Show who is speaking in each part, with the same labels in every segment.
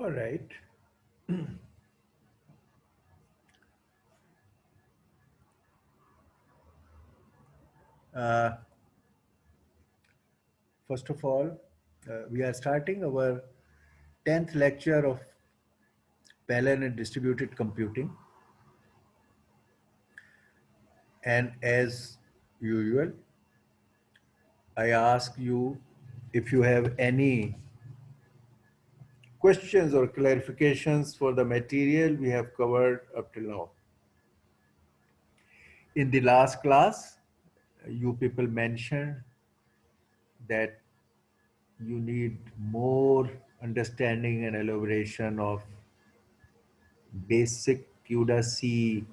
Speaker 1: All right. Uh, First of all, we are starting our 10th lecture of parallel and distributed computing. And as usual, I ask you if you have any questions or clarifications for the material we have covered up till now. In the last class, you people mentioned that you need more understanding and elaboration of basic CUDA-C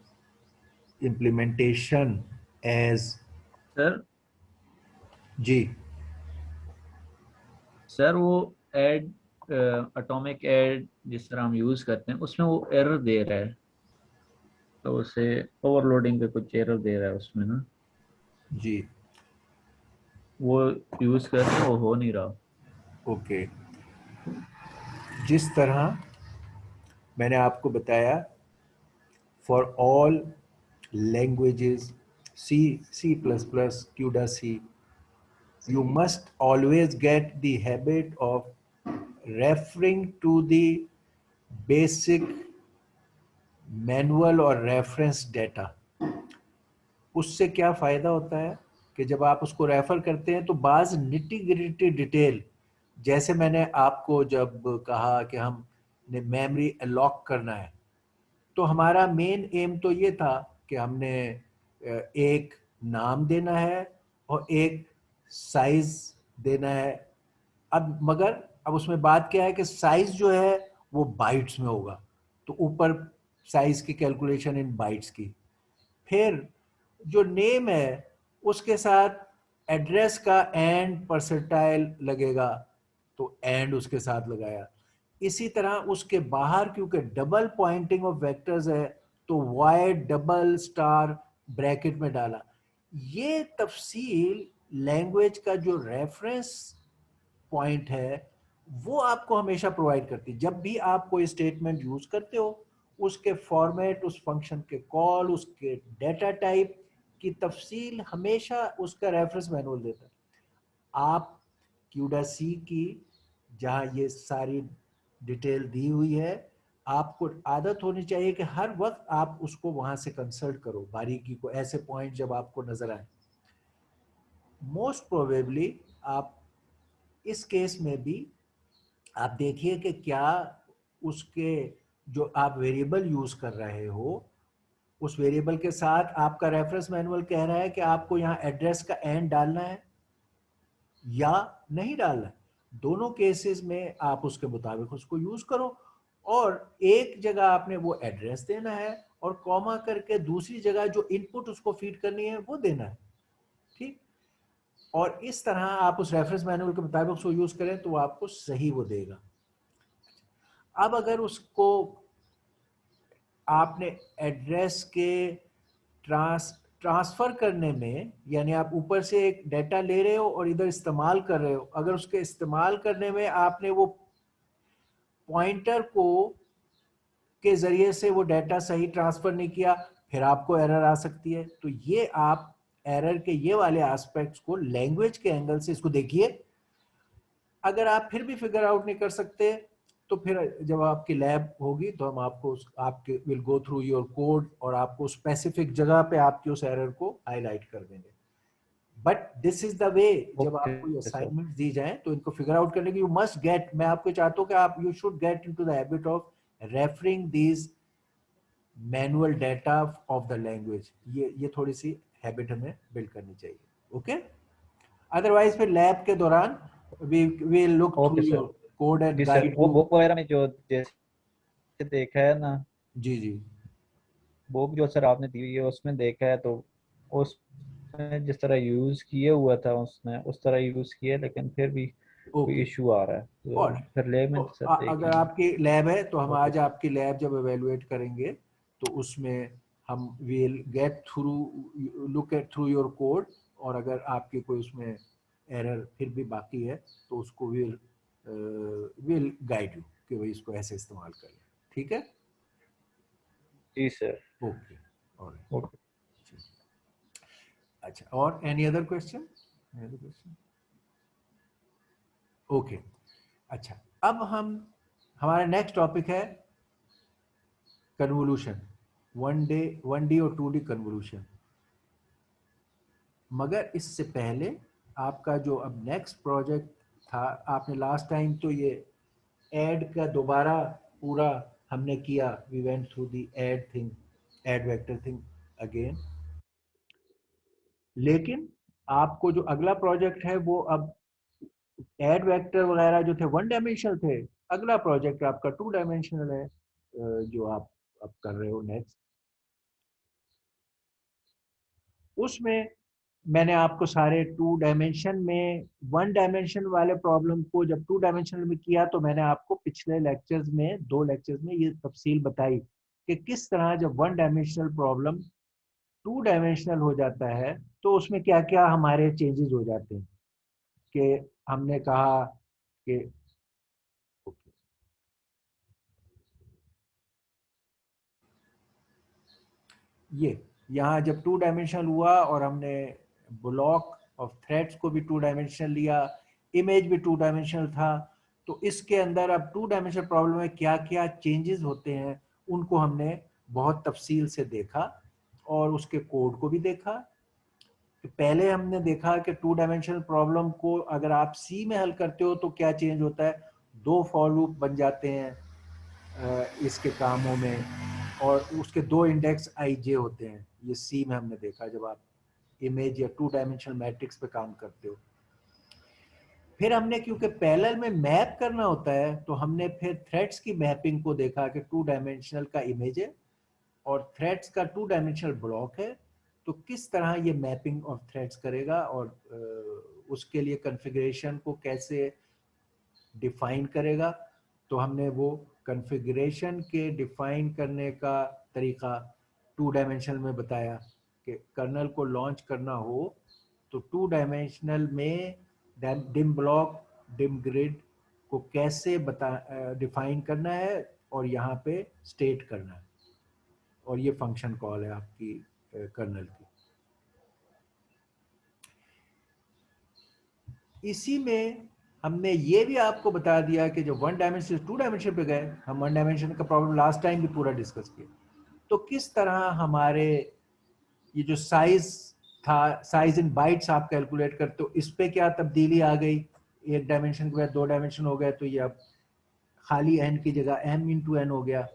Speaker 1: implementation as
Speaker 2: sir
Speaker 1: G.
Speaker 2: Sir वो add atomic add जिस तरह हम use करते हैं उसमें वो error दे रहा है, तो उसे ओवरलोडिंग पे कुछ एरर दे रहा है उसमें ना,
Speaker 1: G.
Speaker 2: वो यूज कर रहे हैं वो हो नहीं रहा।
Speaker 1: ओके। जिस तरह मैंने आपको बताया, for all languages C, C++, CUDA-C, you must always get the habit of referring to the basic manual और reference data. उससे क्या फ़ायदा होता है कि जब आप उसको रेफ़र करते हैं तो बाज़ निटी ग्रिटी डिटेल, जैसे मैंने आपको जब कहा कि हमने मेमोरी अनलॉक करना है, तो हमारा मेन एम तो ये था कि हमने एक नाम देना है और एक साइज़ देना है। अब मगर अब उसमें बात क्या है कि साइज़ जो है वो बाइट्स में होगा, तो ऊपर साइज़ की कैलकुलेशन इन बाइट्स की। फिर जो नेम है उसके साथ एड्रेस का एंड परसेंटाइल लगेगा, तो एंड उसके साथ लगाया। इसी तरह उसके बाहर क्योंकि डबल पॉइंटिंग ऑफ वेक्टर्स है तो वाई डबल स्टार ब्रैकेट में डाला। ये तफसील लैंग्वेज का जो रेफरेंस पॉइंट है वो आपको हमेशा प्रोवाइड करती है। जब भी आप कोई स्टेटमेंट यूज करते हो उसके फॉर्मेट, उस फंक्शन के कॉल, उसके डेटा टाइप की तफसील हमेशा उसका रेफरेंस मैनुअल देता है। आप CUDA-C की जहाँ ये सारी डिटेल दी हुई है, आपको आदत होनी चाहिए कि हर वक्त आप उसको वहाँ से कंसल्ट करो बारीकी को, ऐसे पॉइंट जब आपको नजर आए। मोस्ट प्रोबेबली आप इस केस में भी आप देखिए कि क्या उसके जो आप वेरिएबल यूज कर रहे हो उस वेरिएबल के साथ आपका रेफरेंस मैनुअल कह रहा है कि आपको यहाँ एड्रेस का एंड डालना है या नहीं डालना है। दोनों केसेस में आप उसके मुताबिक उसको यूज करो, और एक जगह आपने वो एड्रेस देना है और कॉमा करके दूसरी जगह जो इनपुट उसको फीड करनी है वो देना है। ठीक, और इस तरह आप उस रेफरेंस मैनुअल के मुताबिक उसको यूज करें तो वो आपको सही वो देगा। अब अगर उसको आपने एड्रेस के ट्रांसफर करने में, यानी आप ऊपर से एक डाटा ले रहे हो और इधर इस्तेमाल कर रहे हो, अगर उसके इस्तेमाल करने में आपने वो पॉइंटर को के जरिए से वो डाटा सही ट्रांसफर नहीं किया, फिर आपको एरर आ सकती है। तो ये आप एरर के ये वाले एस्पेक्ट्स को लैंग्वेज के एंगल से इसको देखिए। अगर आप फिर भी फिगर आउट नहीं कर सकते तो फिर जब आपकी लैब होगी तो हम आपको आपके will go through your code और आपको स्पेसिफिक जगह पे आपकी उस एरर को हाईलाइट कर देंगे। But this is the way, जब
Speaker 2: ओके
Speaker 1: आपको ये
Speaker 2: सर।
Speaker 1: असाइनमेंट दी जाए तो इनको फिगर आउट करने की यू मस्ट गेट, मैं आपको चाहता हूँ कि आप you should get into the habit of referring these manual data of the language. ये थोड़ी सी हैबिट हमें बिल्ड करनी चाहिए। ओके, अदरवाइज फिर लैब के दौरान we look through
Speaker 2: okay sir.
Speaker 1: Your code and
Speaker 2: जी सर,
Speaker 1: गाइड
Speaker 2: वो
Speaker 1: यू।
Speaker 2: बुक वगैरह में जो जैसे देखा है ना,
Speaker 1: जी जी।
Speaker 2: बुक जो सर आपने दी हुई है उसमें देखा है, तो उसमें जिस तरह यूज किए हुआ था उसने उस तरह यूज किया, लेकिन फिर भी कोई
Speaker 1: ओके,
Speaker 2: इशू आ रहा है, तो
Speaker 1: और
Speaker 2: फिर ले
Speaker 1: तो
Speaker 2: में सर देख
Speaker 1: अगर
Speaker 2: लेंगे।
Speaker 1: आपकी लैब है तो हम
Speaker 2: ओके
Speaker 1: आज
Speaker 2: सर।
Speaker 1: आपकी लैब जब एवेलुएट करेंगे तो उसमें हम will get through, look at through your code, और अगर आपके कोई उसमें एरर फिर भी बाकी है तो उसको विल गाइड यू कि भाई इसको ऐसे इस्तेमाल कर लें। ठीक है,
Speaker 2: जी सर।
Speaker 1: Okay, alright.
Speaker 2: ओके।
Speaker 1: अच्छा, और एनी अदर क्वेश्चन? ओके, अच्छा, अब हम हमारा नेक्स्ट टॉपिक है कन्वोल्यूशन, 1D और 2D कन्वोल्यूशन। मगर इससे पहले आपका जो अब नेक्स्ट प्रोजेक्ट था, आपने लास्ट टाइम तो ये ऐड का दोबारा पूरा हमने किया, we went through the add thing, add vector thing again. लेकिन आपको जो अगला प्रोजेक्ट है वो अब ऐड वेक्टर वगैरह जो थे 1 डायमेंशनल थे, अगला प्रोजेक्ट आपका 2 डायमेंशनल है, जो आप अब कर रहे हो नेक्स्ट। उसमें मैंने आपको सारे 2 डायमेंशन में 1 डायमेंशन वाले प्रॉब्लम को जब 2 डायमेंशनल में किया तो मैंने आपको पिछले लेक्चर्स में 2 लेक्चर्स में ये तफसील बताई कि किस तरह जब 1 डायमेंशनल प्रॉब्लम 2 डायमेंशनल हो जाता है तो उसमें क्या क्या हमारे चेंजेस हो जाते हैं। कि हमने कहा कि ये यहाँ जब 2 डायमेंशनल हुआ और हमने ब्लॉक ऑफ थ्रेड्स को भी 2 डायमेंशनल लिया, इमेज भी 2 डायमेंशनल था, तो इसके अंदर अब 2 डायमेंशनल प्रॉब्लम में क्या क्या चेंजेस होते हैं उनको हमने बहुत तफसील से देखा और उसके कोड को भी देखा। तो पहले हमने देखा कि 2 डायमेंशनल प्रॉब्लम को अगर आप सी में हल करते हो तो क्या चेंज होता है, 2 फॉर लूप बन जाते हैं इसके कामों में, और उसके 2 इंडेक्स आई जे होते हैं। ये सी में हमने देखा जब आप इमेज या 2 डायमेंशनल मैट्रिक्स पे काम करते हो। फिर हमने क्योंकि पैरेलल में मैप करना होता है तो हमने फिर थ्रेड्स की मैपिंग को देखा कि 2 डायमेंशनल का इमेज है और थ्रेड्स का 2 डायमेंशनल ब्लॉक है, तो किस तरह ये मैपिंग ऑफ थ्रेड्स करेगा और उसके लिए कॉन्फ़िगरेशन को कैसे डिफाइन करेगा। तो हमने वो कॉन्फ़िगरेशन के डिफाइन करने का तरीका 2 डायमेंशनल में बताया कि कर्नल को लॉन्च करना हो तो 2 डायमेंशनल में डिम ब्लॉक डिम ग्रिड को कैसे डिफाइन करना है और यहाँ पे स्टेट करना है, और ये फंक्शन कॉल है आपकी कर्नल की। इसी में हमने ये भी आपको बता दिया कि जो 1 डायमेंशन से 2 डायमेंशन पे गए, हम 1 डायमेंशन का प्रॉब्लम लास्ट टाइम भी पूरा डिस्कस किया, तो किस तरह हमारे ये जो साइज था, साइज इन बाइट्स आप कैलकुलेट करते हो, इस पे क्या तब्दीली आ गई, 1 डायमेंशन के बाद 2 डायमेंशन हो गए तो ये अब खाली एन की जगह एम इंटू एन हो गया।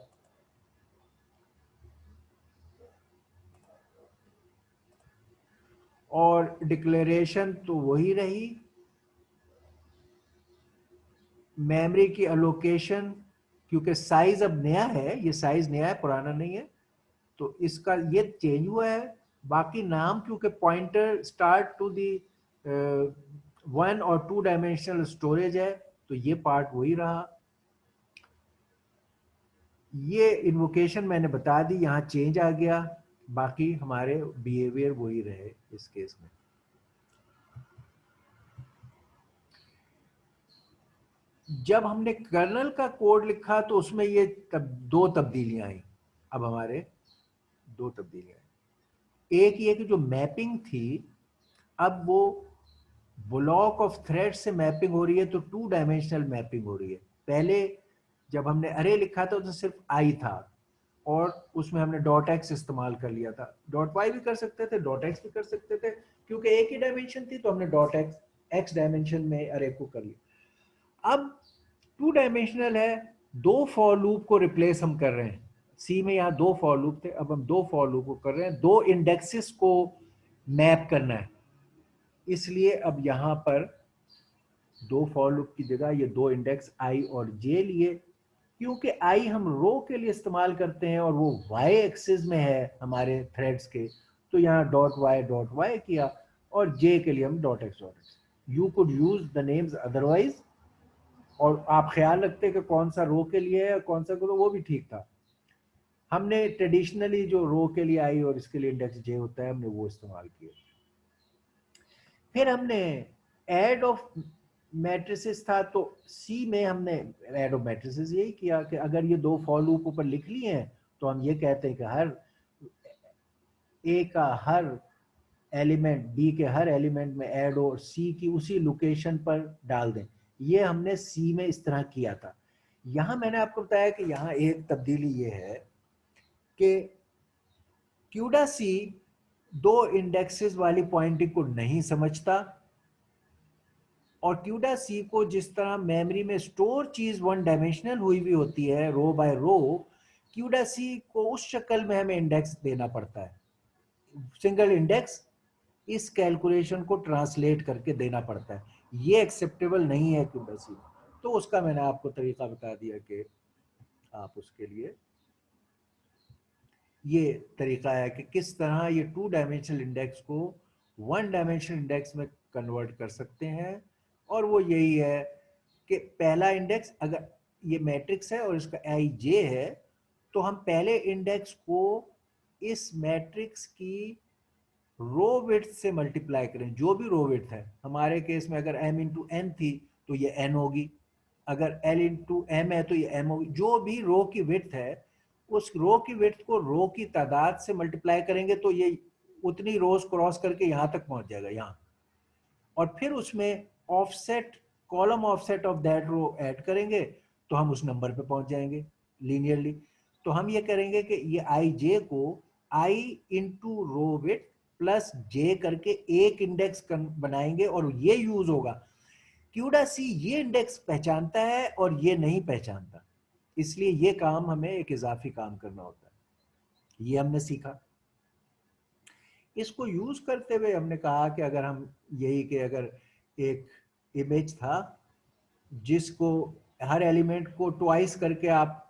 Speaker 1: और डिक्लेरेशन तो वही रही, मेमोरी की अलोकेशन, क्योंकि साइज अब नया है, ये साइज नया है पुराना नहीं है, तो इसका ये चेंज हुआ है। बाकी नाम क्योंकि पॉइंटर स्टार्ट टू दी 1 और 2 डायमेंशनल स्टोरेज है तो ये पार्ट वही रहा। ये इन्वोकेशन मैंने बता दी, यहाँ चेंज आ गया, बाकी हमारे बिहेवियर वही रहे इस केस में। जब हमने कर्नल का कोड लिखा तो उसमें ये 2 तब्दीलियां आई। अब हमारे 2 तब्दीलियां आई, एक ये कि जो मैपिंग थी अब वो ब्लॉक ऑफ थ्रेड से मैपिंग हो रही है, तो 2 डायमेंशनल मैपिंग हो रही है। पहले जब हमने अरे लिखा था तो सिर्फ आई था और उसमें हमने डॉट एक्स इस्तेमाल कर लिया था, डॉट वाई भी कर सकते थे, डॉट एक्स भी कर सकते थे, क्योंकि एक ही डायमेंशन थी तो हमने डॉट एक्स एक्स डायमेंशन में अरे को कर लिया। अब 2 डायमेंशनल है, 2 फॉर लूप को रिप्लेस हम कर रहे हैं। सी में यहाँ 2 फॉर लूप थे, अब हम 2 फॉर लूप को कर रहे हैं, 2 इंडेक्सेस को मैप करना है। इसलिए अब यहाँ पर 2 फॉर लूप की जगह ये 2 इंडेक्स आई और जे लिए, क्योंकि आई हम रो के लिए इस्तेमाल करते हैं और वो वाई एक्सिस में है हमारे थ्रेड्स के, तो यहाँ डॉट वाई किया, और जे के लिए हम dot x. You could use the names otherwise, और आप ख्याल रखते कि कौन सा रो के लिए है कौन सा को, तो वो भी ठीक था। हमने ट्रेडिशनली जो रो के लिए आई और इसके लिए इंडेक्स जे होता है हमने वो इस्तेमाल किया। फिर हमने ऐड ऑफ मैट्रिसेस था तो सी में हमने एड ऑफ मैट्रिसेस यही किया कि अगर ये दो फॉर लूप ऊपर लिख लिए हैं तो हम ये कहते हैं कि हर ए का हर एलिमेंट बी के हर एलिमेंट में ऐड और सी की उसी लोकेशन पर डाल दें। ये हमने सी में इस तरह किया था। यहां मैंने आपको बताया कि यहां एक तब्दीली ये है कि क्यूडा सी दो इंडेक्सेस वाली पॉइंटिंग को नहीं समझता और क्यूडा सी को जिस तरह मेमोरी में स्टोर चीज वन डायमेंशनल हुई हुई होती है रो बाय रो, क्यूडा सी को उस शक्ल में हमें इंडेक्स देना पड़ता है। सिंगल इंडेक्स इस कैलकुलेशन को ट्रांसलेट करके देना पड़ता है। ये एक्सेप्टेबल नहीं है क्यूडा सी। तो उसका मैंने आपको तरीका बता दिया कि आप उसके लिए ये तरीका है कि किस तरह ये टू डायमेंशनल इंडेक्स को वन डायमेंशनल इंडेक्स में कन्वर्ट कर सकते हैं। और वो यही है कि पहला इंडेक्स अगर ये मैट्रिक्स है और इसका आई जे है तो हम पहले इंडेक्स को इस मैट्रिक्स की रो विड्थ से मल्टीप्लाई करें। जो भी रो विड्थ है, हमारे केस में अगर m इंटू एन थी तो ये n होगी, अगर l इंटू एम है तो ये m होगी। जो भी रो की विड्थ है उस रो की विड्थ को रो की तादाद से मल्टीप्लाई करेंगे तो ये उतनी रोज क्रॉस करके यहां तक पहुंच जाएगा यहाँ। और फिर उसमें offset column offset of that row add करेंगे तो हम उस नंबर पे पहुंच जाएंगे लीनियरली। तो हम ये करेंगे कि ये आई जे को आई इंटू रो विड्थ प्लस जे करके एक इंडेक्स बनाएंगे और ये यूज होगा। क्यूडा सी ये इंडेक्स पहचानता है और ये नहीं पहचानता, इसलिए ये काम हमें एक इजाफी काम करना होता है। ये हमने सीखा। इसको यूज करते हुए हमने कहा कि अगर हम यही कि अगर एक इमेज था जिसको हर एलिमेंट को ट्वाइस करके आप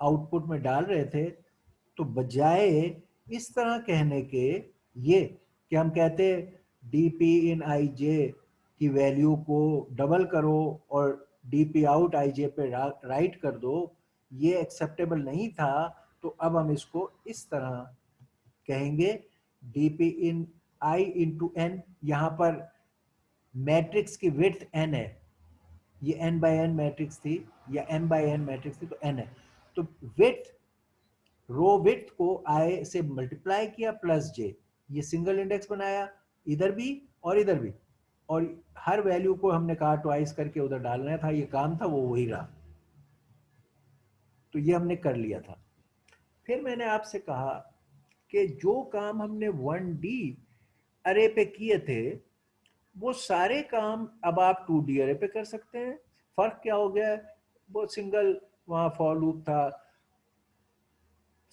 Speaker 1: आउटपुट में डाल रहे थे, तो बजाय इस तरह कहने के ये कि हम कहते डी पी इन आई जे की वैल्यू को डबल करो और डी पी आउट आई जे पे राइट कर दो, ये एक्सेप्टेबल नहीं था। तो अब हम इसको इस तरह कहेंगे D P in I into N. यहां पर मैट्रिक्स की विड्थ n है, ये n बाय n मैट्रिक्स थी या m बाय n मैट्रिक्स थी तो n है। तो विड्थ रो विड्थ को i से मल्टीप्लाई किया प्लस j, ये सिंगल इंडेक्स बनाया इधर भी और इधर भी, और हर वैल्यू को हमने कहा ट्वाइस करके उधर डालना था। ये काम था वो वही रहा। तो ये हमने कर लिया था। फिर मैंने आपसे कहा कि जो काम हमने 1D अरे पे किए थे वो सारे काम अब आप 2D अरे पे कर सकते हैं। फर्क क्या हो गया? वो सिंगल वहां फॉर लूप था,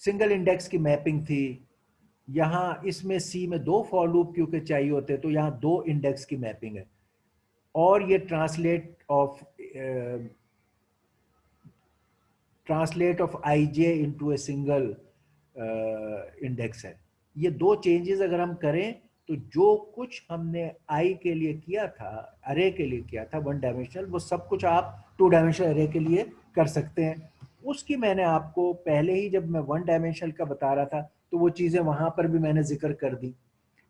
Speaker 1: सिंगल इंडेक्स की मैपिंग थी। यहाँ इसमें सी में दो फॉर लूप क्योंकि चाहिए होते तो यहाँ दो इंडेक्स की मैपिंग है। और ये translate of I J into a single index है। ये दो चेंजेस अगर हम करें तो जो कुछ हमने आई के लिए किया था, अरे के लिए किया था वन डायमेंशनल, वो सब कुछ आप टू डायमेंशनल अरे के लिए कर सकते हैं। उसकी मैंने आपको पहले ही जब मैं वन डायमेंशनल का बता रहा था तो वो चीज़ें वहां पर भी मैंने जिक्र कर दी।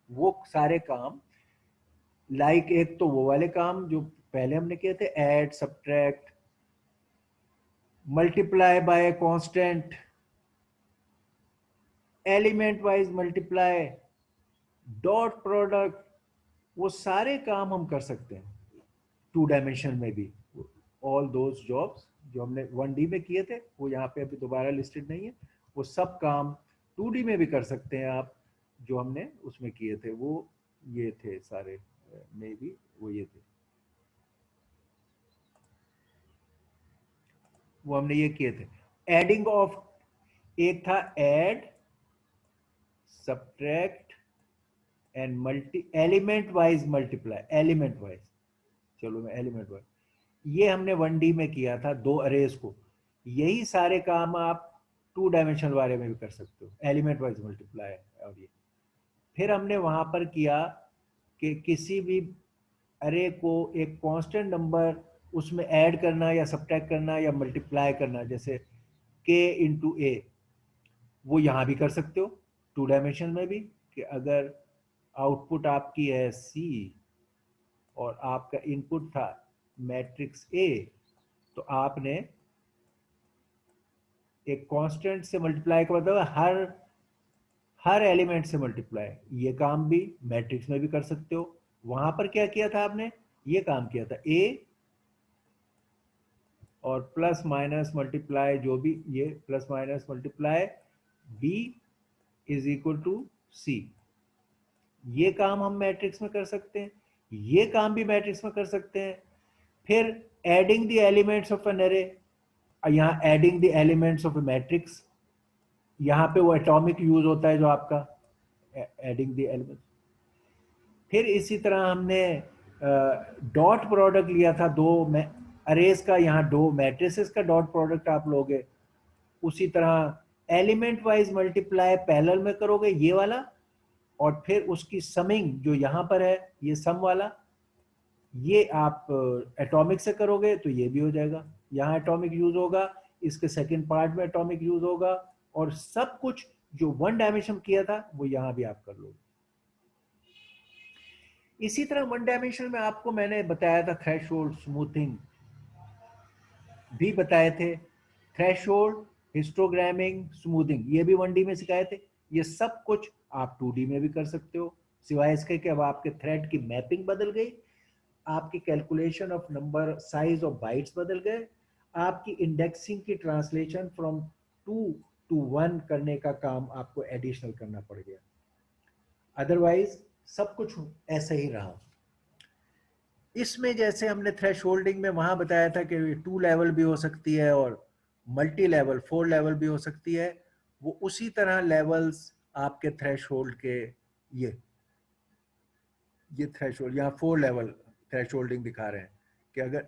Speaker 1: वो सारे काम लाइक एक तो वो वाले काम जो पहले हमने किए थे, add subtract multiply by constant element wise multiply dot product, वो सारे काम हम कर सकते हैं टू डायमेंशन में भी। ऑल दोज जॉब्स जो हमने 1D में किए थे वो यहाँ पे अभी दोबारा लिस्टेड नहीं है, वो सब काम 2D में भी कर सकते हैं आप। जो हमने उसमें किए थे वो ये थे सारे, में भी वो ये थे, वो हमने ये किए थे। एडिंग ऑफ एक था add subtract and multi element wise multiply, element wise, चलो मैं एलिमेंट वाइज, ये हमने 1D में किया था दो अरेज को। यही सारे काम आप टू डायमेंशनल वाले में भी कर सकते हो, एलिमेंट वाइज मल्टीप्लाई। और ये फिर हमने वहां पर किया कि किसी भी अरे को एक कांस्टेंट नंबर उसमें ऐड करना या सब्ट्रैक्ट करना या मल्टीप्लाई करना, जैसे k इंटू ए, वो यहाँ भी कर सकते हो टू डायमेंशन में भी। कि अगर आउटपुट आपकी है सी और आपका इनपुट था मैट्रिक्स ए, तो आपने एक कांस्टेंट से मल्टीप्लाई का मतलब हर एलिमेंट से मल्टीप्लाई। ये काम भी मैट्रिक्स में भी कर सकते हो। वहां पर क्या किया था आपने, ये काम किया था ए और प्लस माइनस मल्टीप्लाई, जो भी ये plus minus multiply b is equal to c. ये काम हम मैट्रिक्स में कर सकते हैं, ये काम भी मैट्रिक्स में कर सकते हैं। फिर adding the elements of an array, यहाँ adding the elements of a matrix, यहाँ पे वो एटॉमिक यूज होता है जो आपका एडिंग द एलिमेंट्स। फिर इसी तरह हमने डॉट प्रोडक्ट लिया था दो अरेज का, यहाँ दो मैट्रिसेस का डॉट प्रोडक्ट आप लोगे। उसी तरह एलिमेंट वाइज मल्टीप्लाई पैरेलल में करोगे ये वाला, और फिर उसकी समिंग जो यहाँ पर है ये सम वाला, ये आप एटॉमिक से करोगे तो ये भी हो जाएगा। यहाँ एटॉमिक यूज होगा, इसके सेकंड पार्ट में एटॉमिक यूज होगा, और सब कुछ जो वन डायमेंशन किया था वो यहाँ भी आप कर लोगे। इसी तरह वन डायमेंशन में आपको मैंने बताया था थ्रेशोल्ड, स्मूथिंग भी बताए थे। थ्रेशोल्ड, हिस्टोग्रामिंग, स्मूथिंग ये भी 1D में सिखाए थे। ये सब कुछ आप 2D में भी कर सकते हो, सिवाय इसके कि अब आपके थ्रेड की मैपिंग बदल गई, आपकी calculation of number size of bytes बदल गए, आपकी इंडेक्सिंग की ट्रांसलेशन फ्रॉम 2 to 1 करने का काम आपको एडिशनल करना पड़ गया। अदरवाइज सब कुछ ऐसा ही रहा। इसमें जैसे हमने थ्रेशोल्डिंग में वहां बताया था कि 2 लेवल भी हो सकती है और मल्टी लेवल 4 लेवल भी हो सकती है, वो उसी तरह लेवल्स आपके थ्रेशोल्ड के ये थ्रेशोल्ड यहाँ 4 लेवल थ्रेशोल्डिंग दिखा रहे हैं कि अगर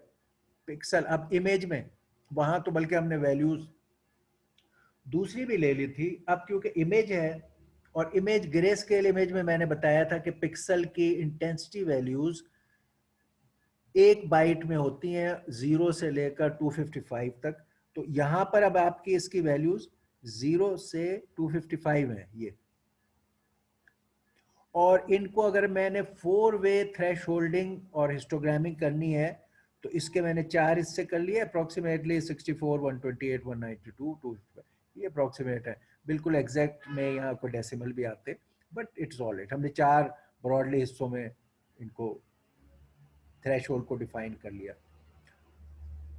Speaker 1: पिक्सल, अब इमेज में वहां तो बल्कि हमने वैल्यूज दूसरी भी ले ली थी, अब क्योंकि इमेज है और इमेज ग्रे स्केल इमेज में मैंने बताया था कि पिक्सल की इंटेंसिटी वैल्यूज एक बाइट में होती हैं 0 से लेकर 255 तक। तो यहां पर अब आपकी इसकी वैल्यूज 0 से 255 है ये, और इनको अगर मैंने 4 वे थ्रेश होल्डिंग और हिस्टोग्रामिंग करनी है तो इसके मैंने 4 हिस्से कर लिए, अप्रोक्सीमेटली 64, 128, 192, 255, ये अप्रोक्सीमेट है, बिल्कुल एग्जैक्ट में यहाँ को डेसिमल भी आते, बट इट्स ऑल राइट। हमने 4 ब्रॉडली हिस्सों में इनको थ्रेश होल्ड को डिफाइन कर लिया।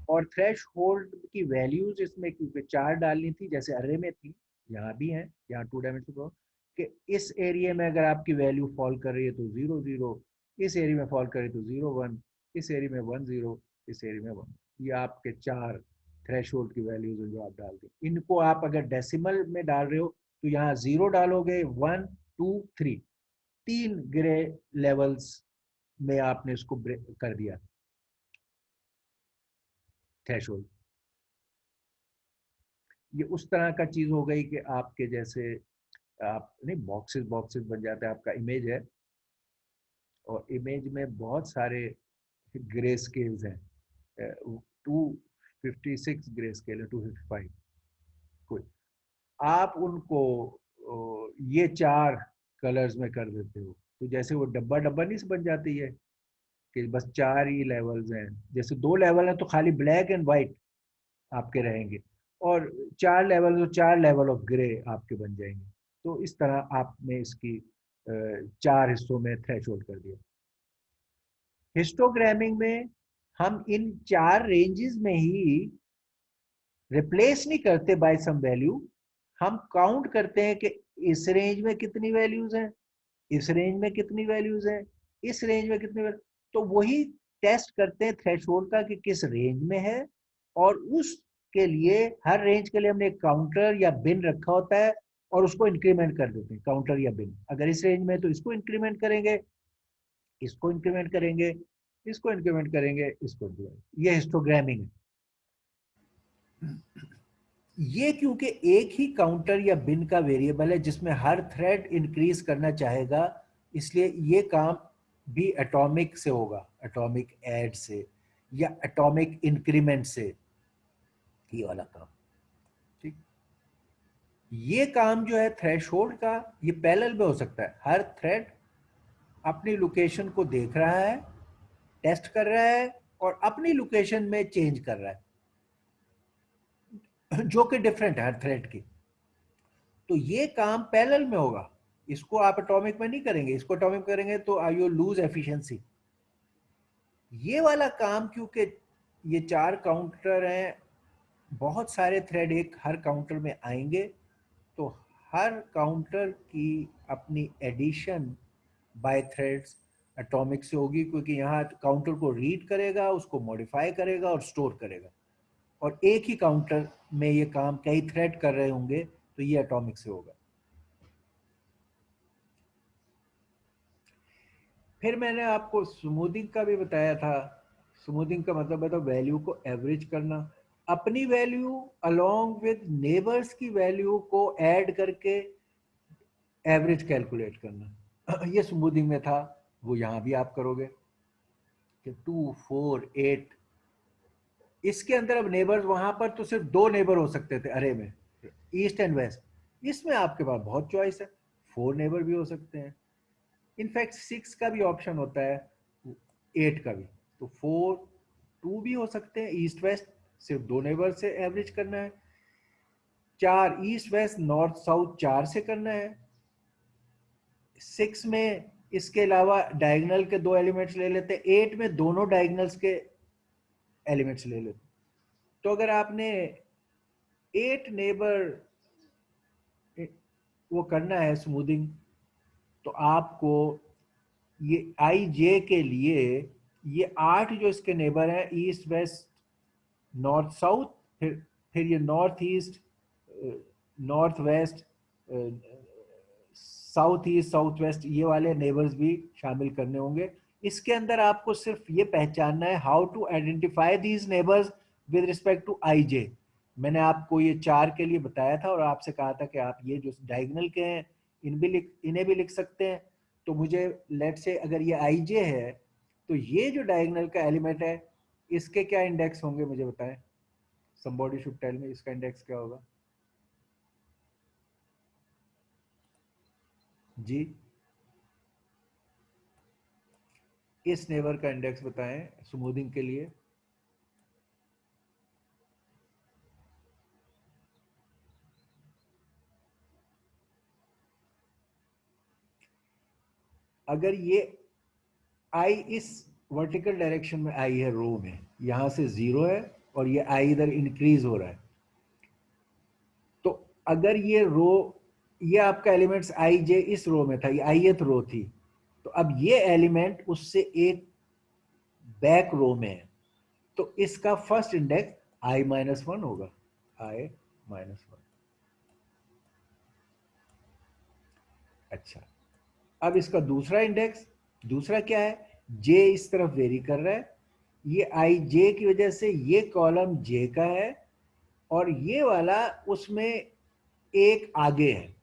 Speaker 1: और थ्रेश होल्ड की वैल्यूज इसमें क्योंकि 4 डालनी थी जैसे अरे में थी, यहाँ भी है, यहाँ 2 डायमेंशन कि इस एरिया में अगर आपकी वैल्यू फॉल कर रही है तो 0 0, इस एरिया में फॉल कर रही है तो 0 1, इस एरिया में 1 0, इस एरिया में 1। ये आपके 4 थ्रेशोल्ड की वैल्यूज हैं जो आप डाल दें। इनको आप अगर डेसिमल में डाल रहे हो तो यहाँ 0 डालोगे, 1 2 3, 3 ग्रे लेवल्स में आपने इसको कर दिया थ्रेशोल्ड। ये उस तरह का चीज हो गई कि आपके जैसे आप नहीं, बॉक्सेस बॉक्सेस बन जाता है, आपका इमेज है और इमेज में बहुत सारे ग्रे स्केल्स हैं, 256 ग्रे स्केल है, 255 कोई, आप उनको ये 4 कलर्स में कर देते हो तो जैसे वो डब्बा डब्बा नहीं से बन जाती है कि बस 4 ही लेवल्स हैं। जैसे 2 लेवल हैं तो खाली ब्लैक एंड वाइट आपके रहेंगे, और 4 लेवल तो 4 लेवल ऑफ ग्रे आपके बन जाएंगे। तो इस तरह आपने इसकी 4 हिस्सों में थ्रेशोल्ड कर दिया। हिस्टोग्रामिंग में हम इन 4 रेंजेस में ही रिप्लेस नहीं करते बाय सम वैल्यू, हम काउंट करते हैं कि इस रेंज में कितनी वैल्यूज हैं, इस रेंज में कितनी वैल्यूज हैं, इस रेंज में कितनी वैल्यू, तो वही टेस्ट करते हैं थ्रेशोल्ड का कि किस रेंज में है, और उसके लिए हर रेंज के लिए हमने एक काउंटर या बिन रखा होता है और उसको इंक्रीमेंट कर देते हैं, काउंटर या बिन। अगर इस रेंज में तो इसको इंक्रीमेंट करेंगे, इसको इंक्रीमेंट करेंगे, इसको इंक्रीमेंट करेंगे, इसको इंक्रीमेंट, ये हिस्टोग्रामिंग है। ये क्योंकि एक ही काउंटर या बिन का वेरिएबल है जिसमें हर थ्रेड इंक्रीज करना चाहेगा, इसलिए ये काम भी एटॉमिक से होगा, एटॉमिक ऐड से या एटॉमिक इंक्रीमेंट से, ये वाला काम। ठीक, ये काम जो है थ्रेशोल्ड का, ये पैरेलल में हो सकता है, हर थ्रेड अपनी लोकेशन को देख रहा है, टेस्ट कर रहा है और अपनी लोकेशन में चेंज कर रहा है जो कि डिफरेंट है हर थ्रेड की। तो ये काम पैरेलल में होगा, इसको आप एटॉमिक में नहीं करेंगे, इसको एटॉमिक करेंगे तो यू लूज एफिशिएंसी। ये वाला काम क्योंकि ये 4 काउंटर हैं, बहुत सारे थ्रेड एक हर काउंटर में आएंगे, तो हर काउंटर की अपनी एडिशन बाय थ्रेड्स एटॉमिक से होगी, क्योंकि यहाँ काउंटर को रीड करेगा, उसको मॉडिफाई करेगा और स्टोर करेगा, और एक ही काउंटर में ये काम कई थ्रेड कर रहे होंगे, तो ये एटॉमिक से होगा। फिर मैंने आपको स्मूथिंग का भी बताया था। स्मूथिंग का मतलब है तो वैल्यू को एवरेज करना, अपनी वैल्यू अलोंग विद नेबर्स की वैल्यू को ऐड करके एवरेज कैलकुलेट करना। ये स्मूथिंग में था, वो यहाँ भी आप करोगे कि 2 4 8, इसके अंदर अब नेबर्स, वहां पर तो सिर्फ 2 नेबर हो सकते थे अरे में, ईस्ट एंड वेस्ट। इसमें आपके पास बहुत चॉइस है, 4 नेबर भी हो सकते हैं, इनफैक्ट 6 का भी ऑप्शन होता है, 8 का भी। तो 4 2 भी हो सकते हैं, ईस्ट वेस्ट सिर्फ 2 नेबर से एवरेज करना है। 4 ईस्ट वेस्ट नॉर्थ साउथ 4 से करना है। 6 में इसके अलावा डायगोनल के 2 एलिमेंट्स ले लेते हैं, 8 में दोनों डायगोनल्स के एलिमेंट्स ले लेते हैं। तो अगर आपने 8 नेबर वो करना है स्मूथिंग, तो आपको ये आई जे के लिए ये 8 जो इसके नेबर हैं, ईस्ट वेस्ट नॉर्थ साउथ, फिर ये north east north west south east south west, ये वाले नेबर्स भी शामिल करने होंगे। इसके अंदर आपको सिर्फ ये पहचानना है how to identify these neighbours with respect to i j. मैंने आपको ये 4 के लिए बताया था और आपसे कहा था कि आप ये जो डायगोनल के हैं इन्हें भी लिख सकते हैं। तो मुझे लेट से अगर ये आई जे है, तो ये जो डायगोनल का एलिमेंट है, इसके क्या इंडेक्स होंगे मुझे बताएं। somebody should tell me इसका इंडेक्स क्या होगा जी। इस नेबर का इंडेक्स बताएं स्मूथिंग के लिए। अगर ये आई इस वर्टिकल डायरेक्शन में आई है, रो में यहां से 0 है और ये आई इधर इंक्रीज हो रहा है, तो अगर ये रो, ये आपका एलिमेंट्स आई जे इस रो में था, ये आईएथ रो थी, तो अब ये एलिमेंट उससे एक बैक रो में है, तो इसका फर्स्ट इंडेक्स i-1 होगा, i-1। अच्छा, अब इसका दूसरा इंडेक्स, दूसरा क्या है, j इस तरफ वेरी कर रहा है, ये आई जे की वजह से ये कॉलम j का है और ये वाला उसमें एक आगे है,